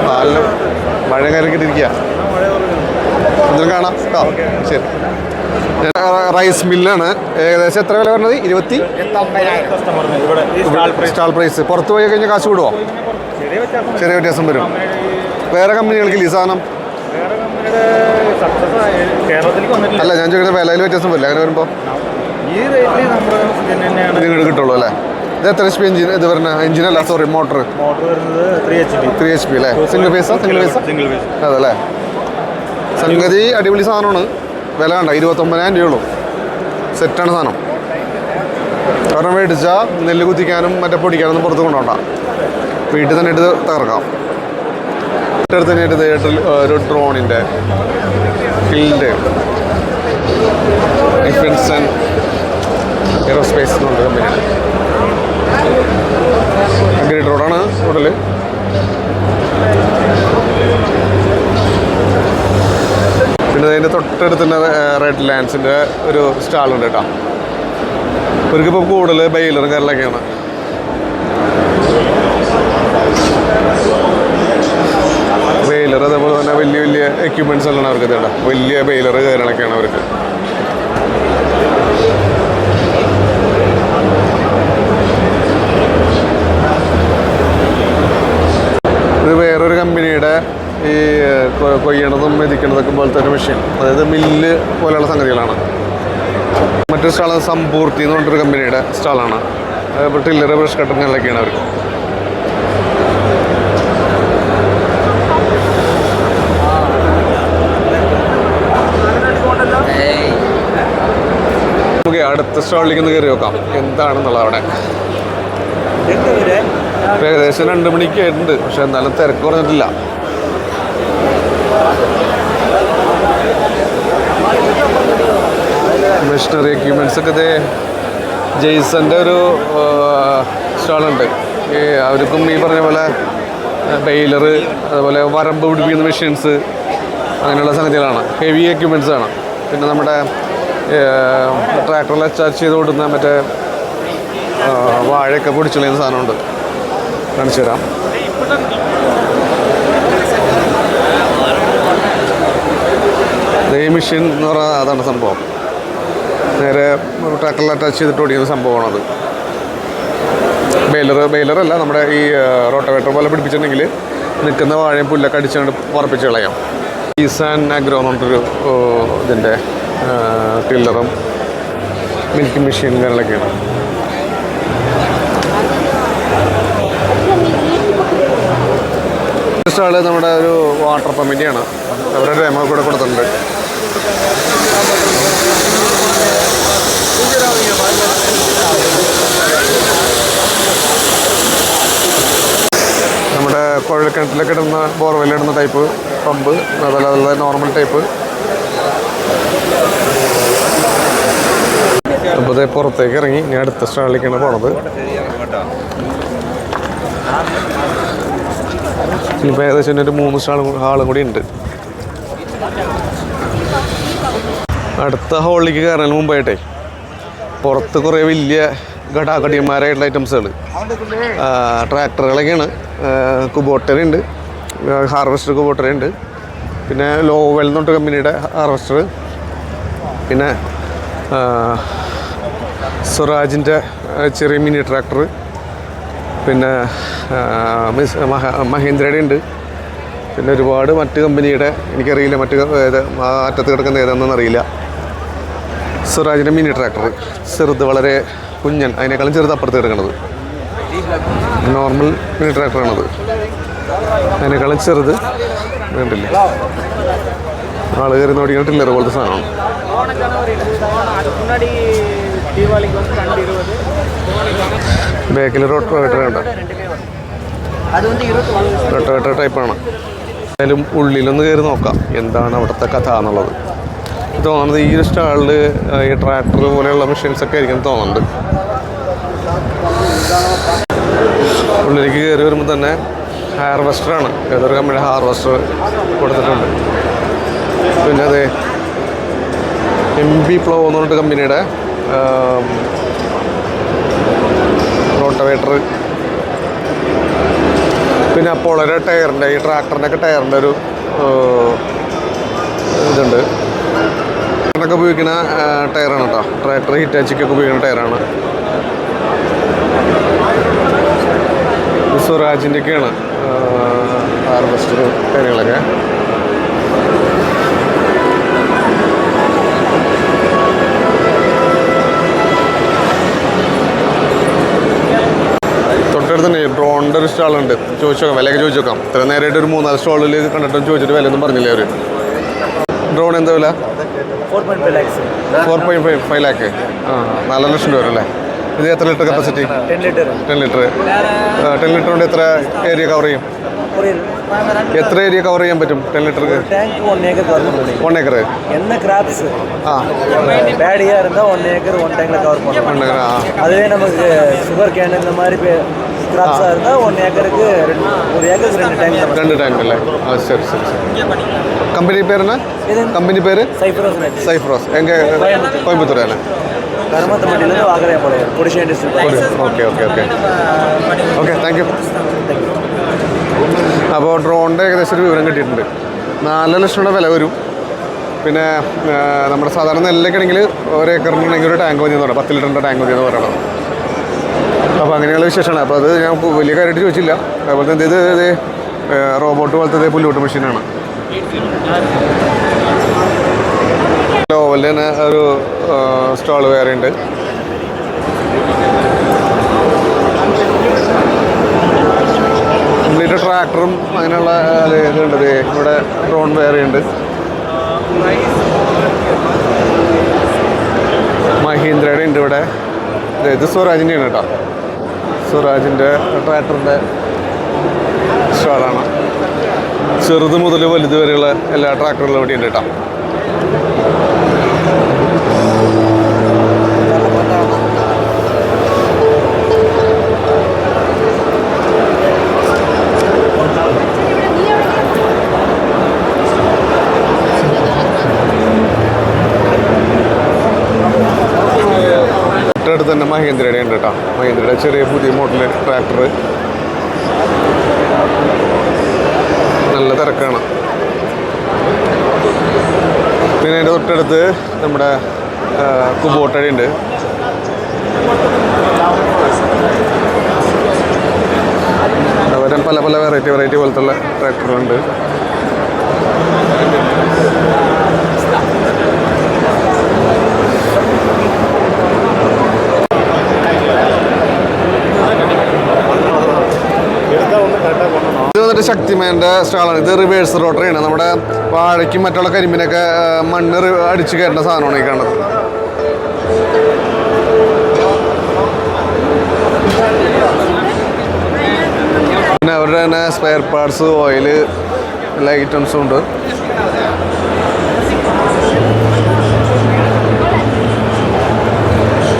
നല്ല മഴ കാര്യമൊക്കെ ഇരിക്കുക. എന്തെങ്കിലും കാണാം കേട്ടോ. ശരി. റൈസ് മില്ലാണ്. ഏകദേശം എത്ര വില പറഞ്ഞത്? 20. Stall price. പുറത്ത് പോയി കഴിഞ്ഞാൽ കാശ് കൂടുമോ? ചെറിയ വ്യത്യാസം വരും. വേറെ കമ്പനികൾക്കില്ല ഈ സാധനം? അല്ല, ഞാൻ ചോദിക്കുന്നത് വിലയിൽ വ്യത്യാസം വരില്ല അങ്ങനെ വരുമ്പോൾ? ഇതിങ്ങോട്ട് കിട്ടുള്ളൂ അല്ലേ? ഇത് എത്ര HP എഞ്ചിൻ? ഇത് പറഞ്ഞ എഞ്ചിനല്ല, സോറി, മോട്ടർ 3 HP അല്ലേ? സിംഗിൾ ഫേസാ? അതല്ലേ? സംഗതി അടിപൊളി സാധനമാണ്. വില കണ്ട 29,000 രൂപയുള്ളൂ. സെറ്റാണ് സാധനം. കാരണം മേടിച്ചാൽ നെല്ല് കുത്തിക്കാനും മറ്റേ പൊടിക്കാനൊന്നും പുറത്ത് കൊണ്ടുപോകണ്ട, വീട്ടിൽ തന്നെ ഇട്ട് തകർക്കാം. അടുത്ത് തന്നെ ഒരു ഡ്രോണിൻ്റെ ഫീൽഡ് ഡിഫൻസ് ആൻഡ് എയറോസ്പേസ് എന്നുണ്ട് കമ്പനിയാണ്. ഗ്രിഡ് റോഡാണ് കൂടുതൽ. പിന്നെ അതിൻ്റെ തൊട്ടടുത്ത് തന്നെ റെഡ് ലാൻഡ്സിൻ്റെ ഒരു സ്റ്റാളുണ്ട് കേട്ടോ. ഇവർക്കിപ്പോൾ കൂടുതൽ ബെയിലറും കാര്യങ്ങളൊക്കെയാണ്. എക്യുപ്മെൻറ്റ്സ് എല്ലാം അവർക്ക് ഇതുണ്ട്. വലിയ ബെയിലർ കാര്യങ്ങളൊക്കെയാണ് അവർക്ക്. ഇത് വേറൊരു കമ്പനിയുടെ ഈ കൊയ്യണതും മെതിക്കണതൊക്കെ പോലത്തെ ഒരു മെഷീൻ, അതായത് മില്ല് പോലെയുള്ള സംഗതികളാണ്. മറ്റൊരു സ്റ്റാൾ സമ്പൂർത്തി എന്ന് പറഞ്ഞിട്ടൊരു കമ്പനിയുടെ സ്റ്റാളാണ്. ടില്ലർ ബ്രഷ് കട്ടറുകളൊക്കെയാണ് അവർക്ക്. നമുക്ക് അടുത്ത സ്റ്റാളിലേക്ക് ഒന്ന് കയറി നോക്കാം എന്താണെന്നുള്ളത്. അവിടെ ഏകദേശം 2 മണിക്ക് ആയിട്ടുണ്ട്, പക്ഷെ എന്നാലും തിരക്ക് കുറഞ്ഞിട്ടില്ല. മെഷീനറി എക്യുപ്മെൻറ്റ്സ് ഒക്കെ ഇത് ജെയ്സൻ്റെ ഒരു സ്റ്റാളുണ്ട്. ഈ അവർക്കും ഈ പറഞ്ഞ പോലെ ബെയിലർ, അതുപോലെ വരമ്പ് പിടിപ്പിക്കുന്ന മെഷീൻസ്, അങ്ങനെയുള്ള സംഗതികളാണ്. ഹെവി എക്യുപ്മെൻറ്റ്സ് ആണ്. പിന്നെ നമ്മുടെ ട്രാക്ടറിൽ ചാർജ് ചെയ്ത് കൊടുക്കുന്ന മറ്റേ വാഴയൊക്കെ പൊടിച്ചുള്ള സാധനമുണ്ട്, കാണിച്ചു തരാം. ഈ മെഷീൻ എന്ന് പറഞ്ഞാൽ അതാണ് സംഭവം. നേരെ ട്രാക്ടറിൽ അറ്റാച്ച് ചെയ്തിട്ട് ഓടിക്കുന്ന സംഭവമാണത്. ബെയിലറല്ല, നമ്മുടെ ഈ റോട്ടവേറ്റർ പോലെ പിടിപ്പിച്ചിട്ടുണ്ടെങ്കിൽ നിൽക്കുന്ന വാഴയും പുല്ലൊക്കെ അടിച്ചുകൊണ്ട് പറപ്പിച്ച് കളയാം. ഈസാൻ അഗ്രോ എന്ന് പറഞ്ഞിട്ടൊരു ഇതിൻ്റെ ടില്ലറും മിൽക്കിംഗ് മെഷീനുകളിലൊക്കെയാണ്. സ്റ്റാള് നമ്മുടെ ഒരു വാട്ടർ പമ്പിൻ്റെയാണ്. അവരുടെ ഡെമോ കൂടെ കൊടുത്തിട്ടുണ്ട്. നമ്മുടെ കുഴൽക്കിണറ്റിലൊക്കെ ഇടുന്ന ബോർവെല്ലിടുന്ന ടൈപ്പ് പമ്പ്, അതുപോലെ നോർമൽ ടൈപ്പ്. അപ്പോൾ ഇത് പുറത്തേക്ക് ഇറങ്ങി ഇനി അടുത്ത സ്റ്റാളിലേക്കാണ് പോണത്. ഇപ്പോൾ ഏകദേശം ഒരു 3 ഹാളും കൂടി ഉണ്ട്. അടുത്ത ഹാളിലേക്ക് കയറുന്നതിന് മുമ്പായിട്ടേ പുറത്ത് കുറേ വലിയ ഘടാഘടിയന്മാരായിട്ടുള്ള ഐറ്റംസുകൾ, ട്രാക്ടറുകളൊക്കെയാണ്. കുബോട്ടറി ഉണ്ട്, ഹാർവെസ്റ്റർ കുബോട്ടറി ഉണ്ട്. പിന്നെ ലോവെൽ എന്ന് പറഞ്ഞ കമ്പനിയുടെ ഹാർവെസ്റ്റർ, പിന്നെ സ്വരാജിൻ്റെ ചെറിയ മിനി ട്രാക്ടർ, പിന്നെ മഹീന്ദ്രയുടെ ഉണ്ട്. പിന്നെ ഒരുപാട് മറ്റ് കമ്പനിയുടെ, എനിക്കറിയില്ല മറ്റ് അറ്റത്ത് കിടക്കുന്ന ഏതാണെന്നൊന്നും അറിയില്ല. സ്വരാജിൻ്റെ മിനി ട്രാക്ടർ ചെറുത്, വളരെ കുഞ്ഞൻ, അതിനേക്കാളും ചെറുത് അപ്പുറത്ത് കിടക്കുന്നത്. നോർമൽ മിനി ട്രാക്ടറാണത്, അതിനേക്കാളും ചെറുത് വേണ്ടില്ല. ആള് കയറി നോടിക്കുന്ന ടില്ലർ പോലത്തെ സാധനമാണ്. ബാക്കിൽ റോട്ടവേറ്റർ ഉണ്ട്, റോട്ടവേറ്റർ ടൈപ്പാണ്. എന്തായാലും ഉള്ളിലൊന്ന് കയറി നോക്കാം എന്താണ് അവിടുത്തെ കഥ എന്നുള്ളത്. തോന്നുന്നത് ഈ ഒരു സ്റ്റാളിൽ ഈ ട്രാക്ടർ പോലെയുള്ള മെഷീൻസൊക്കെ ആയിരിക്കും തോന്നുന്നുണ്ട്. ഉള്ളിലേക്ക് കയറി വരുമ്പോൾ തന്നെ ഹാർവെസ്റ്ററാണ്, ഏതൊരു കമ്പനിയുടെ ഹാർവെസ്റ്റർ കൊടുത്തിട്ടുണ്ട്. പിന്നെ അതെ MB Plow എന്ന് പറഞ്ഞിട്ട് കമ്പനിയുടെ റോട്ടവേറ്റർ. പിന്നെ അപ്പോളൊരു ടയറിൻ്റെ, ഈ ട്രാക്ടറിൻ്റെ ഒക്കെ ടയറിൻ്റെ ഒരു ഇതുണ്ട്. ട്രാക്ടറൊക്കെ ഉപയോഗിക്കുന്ന ടയറാണ് കേട്ടോ, ട്രാക്ടർ ഹിറ്റാച്ചിക്കൊക്കെ ഉപയോഗിക്കുന്ന ടയറാണ്. സ്വരാജിൻ്റെയൊക്കെയാണ് ഹാർവെസ്റ്റർ കാര്യങ്ങളൊക്കെ. തൊട്ടടുത്ത് തന്നെ ഡ്രോണിൻ്റെ ഒരു സ്റ്റാളുണ്ട്. ചോദിച്ചു നോക്കാം, വിലയൊക്കെ ചോദിച്ചു നോക്കാം. ഇത്ര നേരമായിട്ട് ഒരു 3-4 സ്റ്റാളിൽ കണ്ടിട്ടും ചോദിച്ചിട്ട് വിലയൊന്നും പറഞ്ഞില്ല അവർ. ഡ്രോൺ എന്താ വില? 4.5 ലാക്ക്. 4 ലക്ഷം രൂപ അല്ലേ? ഇത് എത്ര ലിറ്റർ കപ്പാസിറ്റി? 10 ലിറ്റർ. 10 ലിറ്റർ കൊണ്ട് എത്ര ഏരിയ കവർ ചെയ്യും? എത്ര ഏരിയ കവർ ചെയ്യാൻ പറ്റും 10 ലിറ്റർക്ക്? 1 ഏക്കർ. என்ன கிராப்ஸ் பேட் இயர் இருந்தால் 1 ஏக்கர் 1 டேங்கில் கவர் பண்ணுவோம். அதுவே நமக்கு சுகர் கேன் இந்த மாதிரி கிராப்ஸாக இருந்தால் 1 ஏக்கருக்கு 1 ஏக்கருக்கு 2 டேங்க். 2 ടാങ്ക് അല്ലേ? ശരി ശരി ശരി. കമ്പനി പേരെന്നാ? കമ്പനി പേര് സൈഫ്രോസ്. എങ്കിൽ കോയമ്പത്തൂർ അല്ലേ? കർമ്മത്തമ്പട്ടിയിലേക്ക് Vagarayapalayam, Podisseri district. Okay okay okay okay, thank you. അപ്പോൾ ഡ്രോണിൻ്റെ ഏകദേശം ഒരു വിവരം കിട്ടിയിട്ടുണ്ട്. 4 ലക്ഷം രൂപ വില വരും. പിന്നെ നമ്മുടെ സാധാരണ നെല്ലൊക്കെ ആണെങ്കിൽ ഒരേക്കറിനാണെങ്കിൽ ഒരു ടാങ്ക് മതി എന്ന് പറയാം, 10 ലിറ്ററിൻ്റെ ടാങ്ക് മതി എന്ന് പറയണം. അപ്പോൾ അങ്ങനെയുള്ള വിശേഷമാണ്. അപ്പോൾ അത് ഞാൻ വലിയ കാര്യമായിട്ട് ചോദിച്ചില്ല. അതുപോലെ തന്നെ ഇത് റോബോട്ട് പോലത്തെ പുല്ലുകൂട്ട് മെഷീനാണ്. ഓവലിൽ തന്നെ ഒരു സ്റ്റാൾ വേറെ ഉണ്ട്. കംപ്ലീറ്റ് ട്രാക്ടറും അങ്ങനെയുള്ള ഇതുണ്ട്. ഇവിടെ ഡ്രോൺ വേറെ ഉണ്ട്. മഹീന്ദ്രയുടെ ഉണ്ട് ഇവിടെ. ഇത് സ്വരാജിൻ്റെയാണ് കേട്ടോ. സ്വരാജിൻ്റെ ട്രാക്ടറിൻ്റെ സ്റ്റാളാണ്. ചെറുത് മുതൽ വലുത് വരെയുള്ള എല്ലാ ട്രാക്ടറുകളും ഇവിടെ ഉണ്ട് കേട്ടോ. തൊട്ടടുത്ത് തന്നെ മഹീന്ദ്രയുടെ ഉണ്ട് കേട്ടോ. മഹീന്ദ്രയുടെ ചെറിയ പുതിയ മോഡൽ ട്രാക്ടർ നല്ല തിരക്കാണ്. പിന്നെ അതിൻ്റെ തൊട്ടടുത്ത് നമ്മുടെ കുബോട്ടയുടെ ഉണ്ട്. അതുപോലെ പല പല വെറൈറ്റി പോലത്തുള്ള ട്രാക്ടറുകളുണ്ട്. ഇത് വന്നിട്ട് ശക്തിമാൻ്റെ സ്റ്റാളാണ്. ഇത് റിവേഴ്സ് റോട്ടറിയാണ്. നമ്മുടെ വാഴയ്ക്കും മറ്റുള്ള കരിമ്പിനൊക്കെ മണ്ണ് അടിച്ച് കയറുന്ന സാധനമാണ് ഈ കാണുന്നത്. പിന്നെ അവരുടെ തന്നെ സ്പെയർ പാർട്സ്, ഓയിൽ, എല്ലാ ഐറ്റംസും ഉണ്ട്.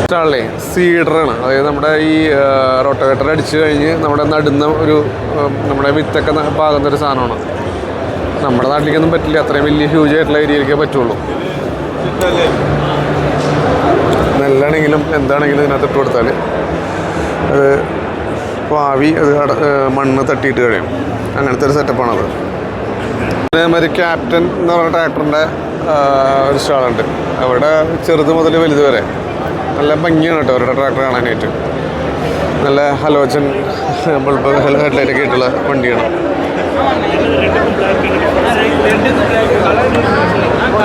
സ്റ്റാളിലെ സീഡറാണ്. അതായത് നമ്മുടെ ഈ റോട്ടോവേറ്റർ അടിച്ച് കഴിഞ്ഞ് നമ്മുടെ നടുന്ന നമ്മുടെ വിത്തൊക്കെ പാകുന്ന ഒരു സാധനമാണ്. നമ്മുടെ നാട്ടിലേക്കൊന്നും പറ്റില്ല, അത്രയും വലിയ ഹ്യൂജ് ആയിട്ടുള്ള ഏരിയയിലേക്കേ പറ്റുള്ളൂ. നെല്ലാണെങ്കിലും എന്താണെങ്കിലും ഇതിനകത്ത് ഇട്ട് കൊടുത്താൽ അത് പാവി അത് മണ്ണ് തട്ടിയിട്ട് കഴിയും. അങ്ങനത്തെ ഒരു സെറ്റപ്പാണത്. അതേമാതിരി ക്യാപ്റ്റൻ എന്ന് പറയുന്ന ട്രാക്ടറിൻ്റെ ഒരു സ്റ്റാളുണ്ട്. അവിടെ ചെറുത് മുതൽ വലുത് വരെ നല്ല ഭംഗിയാണ് കേട്ടോ അവരുടെ ട്രാക്ടർ കാണാനായിട്ട്. നല്ല ഹലോജൻ ബൾബ് ഹെഡ്ലൈറ്റൊക്കെ ആയിട്ടുള്ള വണ്ടിയാണ്.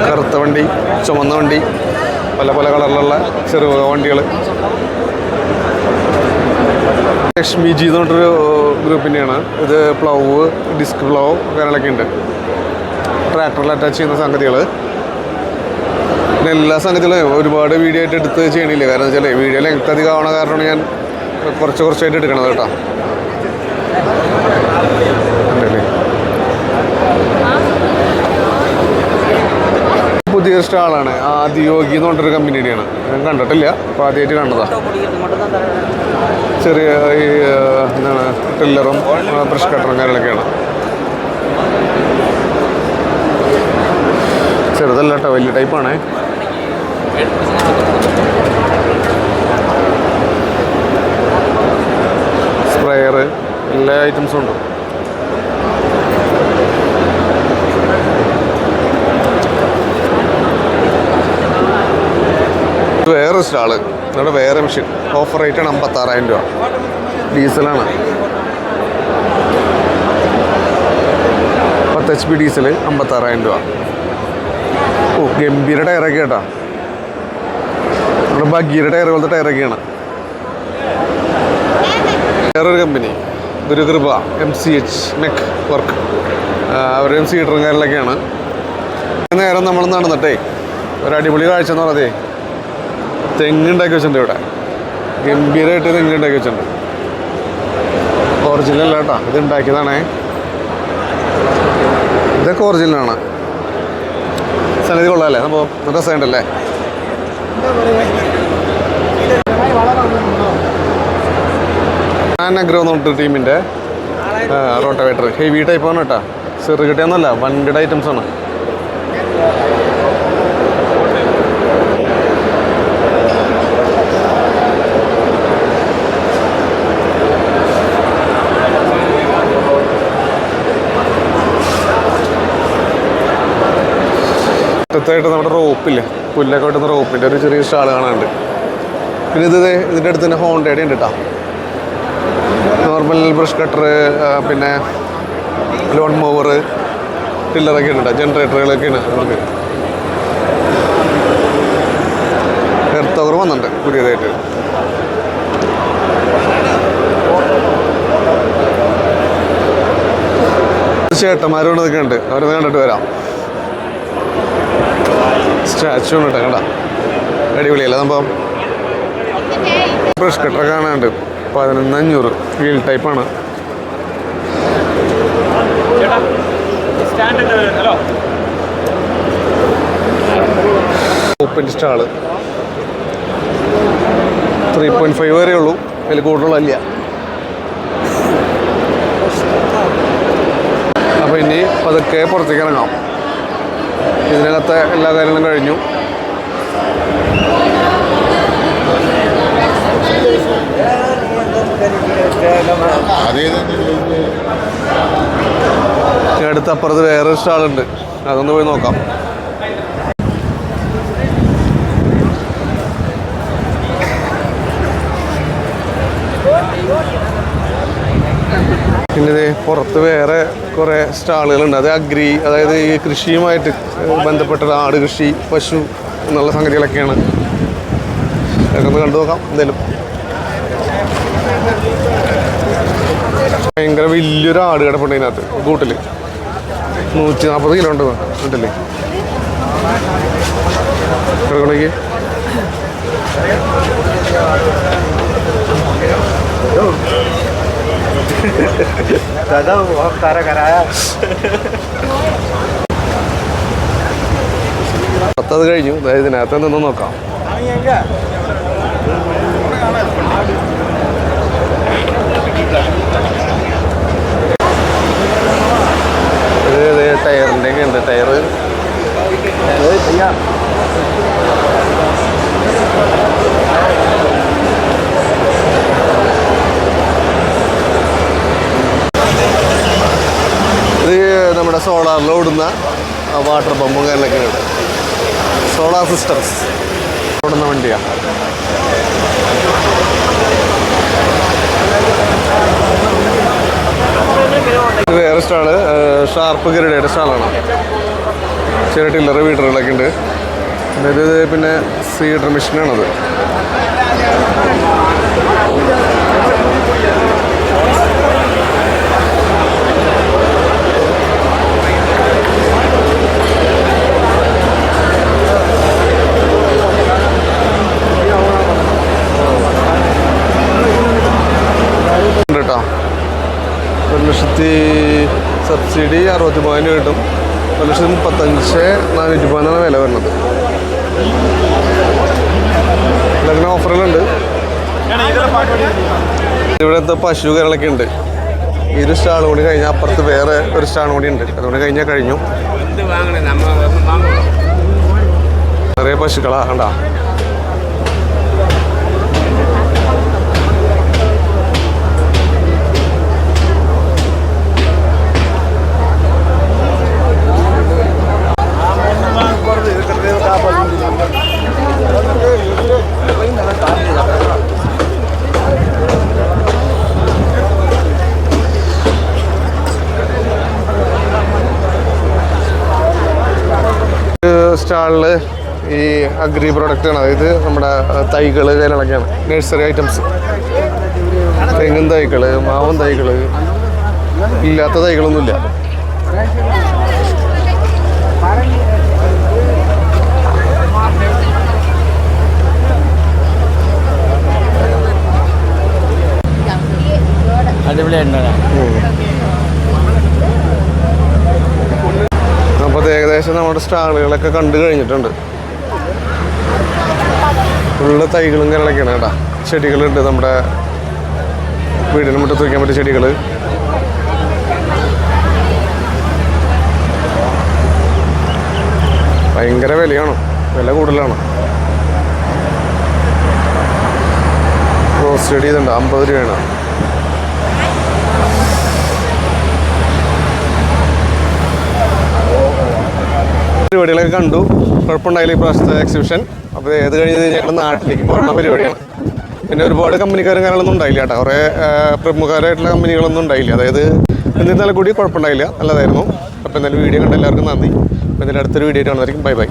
കറുത്ത വണ്ടി, ചുമന്ന വണ്ടി, പല പല കളറിലുള്ള ചെറു വണ്ടികൾ. ലക്ഷ്മി ജി എന്ന് പറഞ്ഞൊരു ഗ്രൂപ്പിൻ്റെയാണ് ഇത്. പ്ലവ്, ഡിസ്ക് പ്ലവ് കാര്യങ്ങളൊക്കെ ഉണ്ട്. ട്രാക്ടറിൽ അറ്റാച്ച് ചെയ്യുന്ന സംഗതികൾ. പിന്നെ എല്ലാ സംഗതികളും ഒരുപാട് വീഡിയോ ആയിട്ട് എടുത്ത് ചെയ്യണില്ല. കാരണം വെച്ചാൽ വീഡിയോ ലെങ്ത് അധികം ആവണ കാരണമാണ് ഞാൻ കുറച്ചായിട്ട് എടുക്കണത് കേട്ടോ. പുതിയ സ്റ്റാളാണ്. ആദിയോഗി എന്ന് പറഞ്ഞൊരു കമ്പനിയുടെയാണ്. ഞാൻ കണ്ടിട്ടില്ല, അപ്പോൾ ആദ്യമായിട്ട് കണ്ടതാണ്. ചെറിയ ഈ എന്താണ് ടില്ലറും ബ്രഷ് കട്ടറും കാര്യങ്ങളൊക്കെയാണ്. ചെറുതല്ല കേട്ടോ, വലിയ ടൈപ്പാണേ. സ്പ്രെയർ, എല്ലാ ഐറ്റംസും ഉണ്ട്. വേറെ സ്റ്റാള്, ഇവിടെ വേറെ മെഷീൻ. ഓഫർ റേറ്റാണ് 56,000 രൂപ. ഡീസലാണ്. 10 HP ഡീസൽ 56,000 രൂപ. ഓ, ഗംഭീര ടയറൊക്കെ കേട്ടോ. നമ്മുടെ ബഗീര ടയർ പോലത്തെ ടയറൊക്കെയാണ്. വേറൊരു കമ്പനി ഗുരുകൃപ MCH മെക് വർക്ക്, അവരുടെയും സീഡറും കാര്യങ്ങളൊക്കെയാണ്. നേരം നമ്മൾ നടന്നിട്ടേ ഒരു അടിപൊളി കാഴ്ച എന്ന് പറഞ്ഞതേ തെങ്ങുണ്ടാക്കി വെച്ചിട്ടുണ്ട്. ഇവിടെ ഗംഭീരമായിട്ട് തെങ്ങുണ്ടാക്കി വെച്ചിട്ടുണ്ട്. ഒറിജിനൽ കേട്ടോ, ഇത് ഉണ്ടാക്കിയതാണേ. ഇതൊക്കെ ഒറിജിനലാണ്. സംഗതി കൊള്ളാമല്ലേ, സംഭവം രസമുണ്ടല്ലേ. അഗ്രോ എന്ന് പറഞ്ഞിട്ട് ടീമിൻ്റെ റോട്ടോവേറ്റർ ഹെവി ടൈപ്പാണ് കേട്ടോ. ചെറുകിട്ടയൊന്നുമല്ല, വൻകിട ഐറ്റംസാണ്. അറ്റത്തായിട്ട് നമ്മുടെ റോപ്പില്ലേ, പുല്ലൊക്കെ വെട്ടുന്ന റോപ്പിൻ്റെ ഒരു ചെറിയ സ്റ്റാൾ കാണാനുണ്ട്. പിന്നെ ഇതിൻ്റെ അടുത്ത് തന്നെ ഹോണ്ടയുടെ ഉണ്ട് കേട്ടോ. നോർമൽ ബ്രഷ് കട്ടർ, പിന്നെ ലോൺ മോവർ, ടില്ലറൊക്കെ ഉണ്ട്, ജനറേറ്ററുകളൊക്കെയാണ് നമുക്ക്. എർത്ത് ഓവർ വന്നിട്ടുണ്ട് പുതിയതായിട്ട്. ചേട്ടന്മാരോട് നിൽക്കെ ഉണ്ട്, അവരൊന്ന് കണ്ടിട്ട് വരാം. സ്റ്റാച്ചു ഉണ്ട് കേട്ടോ, കണ്ട അടിപൊളിയല്ല. സംഭവം ബ്രഷ് കട്ടർ കാണാനുണ്ട് 11,500 വീൽ ടൈപ്പാണ്. ഓപ്പൺ സ്റ്റാള് 3.5 വരെ ഉള്ളൂ, അതിൽ കൂടുതലല്ല. അപ്പോൾ ഇനി പതുക്കെ പുറത്തേക്ക് ഇറങ്ങാം. ഇതിനകത്തെ എല്ലാ കാര്യങ്ങളും കഴിഞ്ഞു. അടുത്ത അപ്പുറത്ത് വേറെ സ്റ്റാളുണ്ട്, അതൊന്ന് പോയി നോക്കാം. പിന്നെ ഇത് പുറത്ത് വേറെ കുറേ സ്റ്റാളുകളുണ്ട്. അത് അഗ്രി, അതായത് ഈ കൃഷിയുമായിട്ട് ബന്ധപ്പെട്ട ആട് കൃഷി, പശു എന്നുള്ള സംഗതികളൊക്കെയാണ്. അതൊക്കെ ഒന്ന് കണ്ടു നോക്കാം എന്തായാലും. ഭയങ്കര വലിയൊരു ആട് കിടപ്പുണ്ട് ഇതിനകത്ത് കൂട്ടിൽ. 140 കിലോ ഉണ്ട് വീട്ടില്. കിടക്കണമെങ്കിൽ दादा बहुत सारा कराया. അത് കഴിഞ്ഞു. അതായത് ഇതിനകത്ത് നിന്ന് നോക്കാം. ഇത് ടയറിൻ്റെ ഒക്കെ ഉണ്ട്. ടയർ ഇത് നമ്മുടെ സോളാറിൽ ഓടുന്ന വാട്ടർ പമ്പും കാര്യങ്ങളൊക്കെ ഉണ്ട്. സോളാർ സിസ്റ്റംസ് ഓടുന്ന വണ്ടിയാണ്. ഇത് വേറെ സ്റ്റാള് ഷാർപ്പ് ഗരുഡയുടെ സ്റ്റാളാണ്. ചെറിയ ടില്ലറ് വീട്ടറുകളൊക്കെ ഉണ്ട്. അതായത് പിന്നെ സീഡർ മെഷീനാണത്. കേട്ടോ 1,00,000 സബ്സിഡി 63,000 കിട്ടും. 1,35,410 വില വരുന്നത്. ഇതിന് ഓഫറുകളുണ്ട്. ഇവിടുത്തെ പശു കരളൊക്കെ ഉണ്ട്. ഈ ഒരു സ്റ്റാൾ കൂടി കഴിഞ്ഞാൽ അപ്പുറത്ത് വേറെ ഒരു സ്റ്റാൾ കൂടി ഉണ്ട്. അതുകൊണ്ട് കഴിഞ്ഞാൽ കഴിഞ്ഞു. നിറയെ പശുക്കളാ കണ്ടാ. സ്റ്റാളില് ഈ അഗ്രി പ്രൊഡക്റ്റാണ്. അതായത് നമ്മുടെ തൈകൾ കാര്യങ്ങളൊക്കെയാണ്. നഴ്സറി ഐറ്റംസ്, തെങ്ങും തൈകൾ, മാവൻ തൈകൾ, ഇല്ലാത്ത തൈകളൊന്നുമില്ല. അപ്പോൾ ഏകദേശം നമ്മുടെ സ്റ്റാളുകളൊക്കെ കണ്ടു കഴിഞ്ഞിട്ടുണ്ട്. ഫുള്ള് തൈകളും കാര്യങ്ങളൊക്കെയാണ് കേട്ടോ. ചെടികളുണ്ട്, നമ്മുടെ വീടിന് മുറ്റത്ത് വയ്ക്കാൻ പറ്റിയ ചെടികൾ. ഭയങ്കര വിലയാണ്, വില കൂടുതലാണ്. റോസ് ചെടി ഇതുണ്ട്, 50 രൂപയാണ്. പരിപാടികളൊക്കെ കണ്ടു. കുഴപ്പമുണ്ടായില്ല ഈ പ്രാവശ്യത്തെ എക്സിബിഷൻ. അപ്പോൾ ഏത് കഴിഞ്ഞ് ഞങ്ങൾ നാട്ടിലേക്ക് പോകുന്ന പരിപാടിയാണ്. പിന്നെ ഒരുപാട് കമ്പനിക്കാരും കാര്യങ്ങളൊന്നും ഉണ്ടായില്ല കേട്ടോ. കുറേ പ്രമുഖരായിട്ടുള്ള കമ്പനികളൊന്നും ഉണ്ടായില്ല. അതായത് എന്നിരുന്നാലും കൂടി കുഴപ്പമുണ്ടായില്ല, നല്ലതായിരുന്നു. അപ്പോൾ എന്തായാലും വീഡിയോ കണ്ട എല്ലാവർക്കും നന്ദി. അപ്പോൾ ഇതിൻ്റെ അടുത്തൊരു വീഡിയോ കാണുന്നതായിരിക്കും. Bye bye.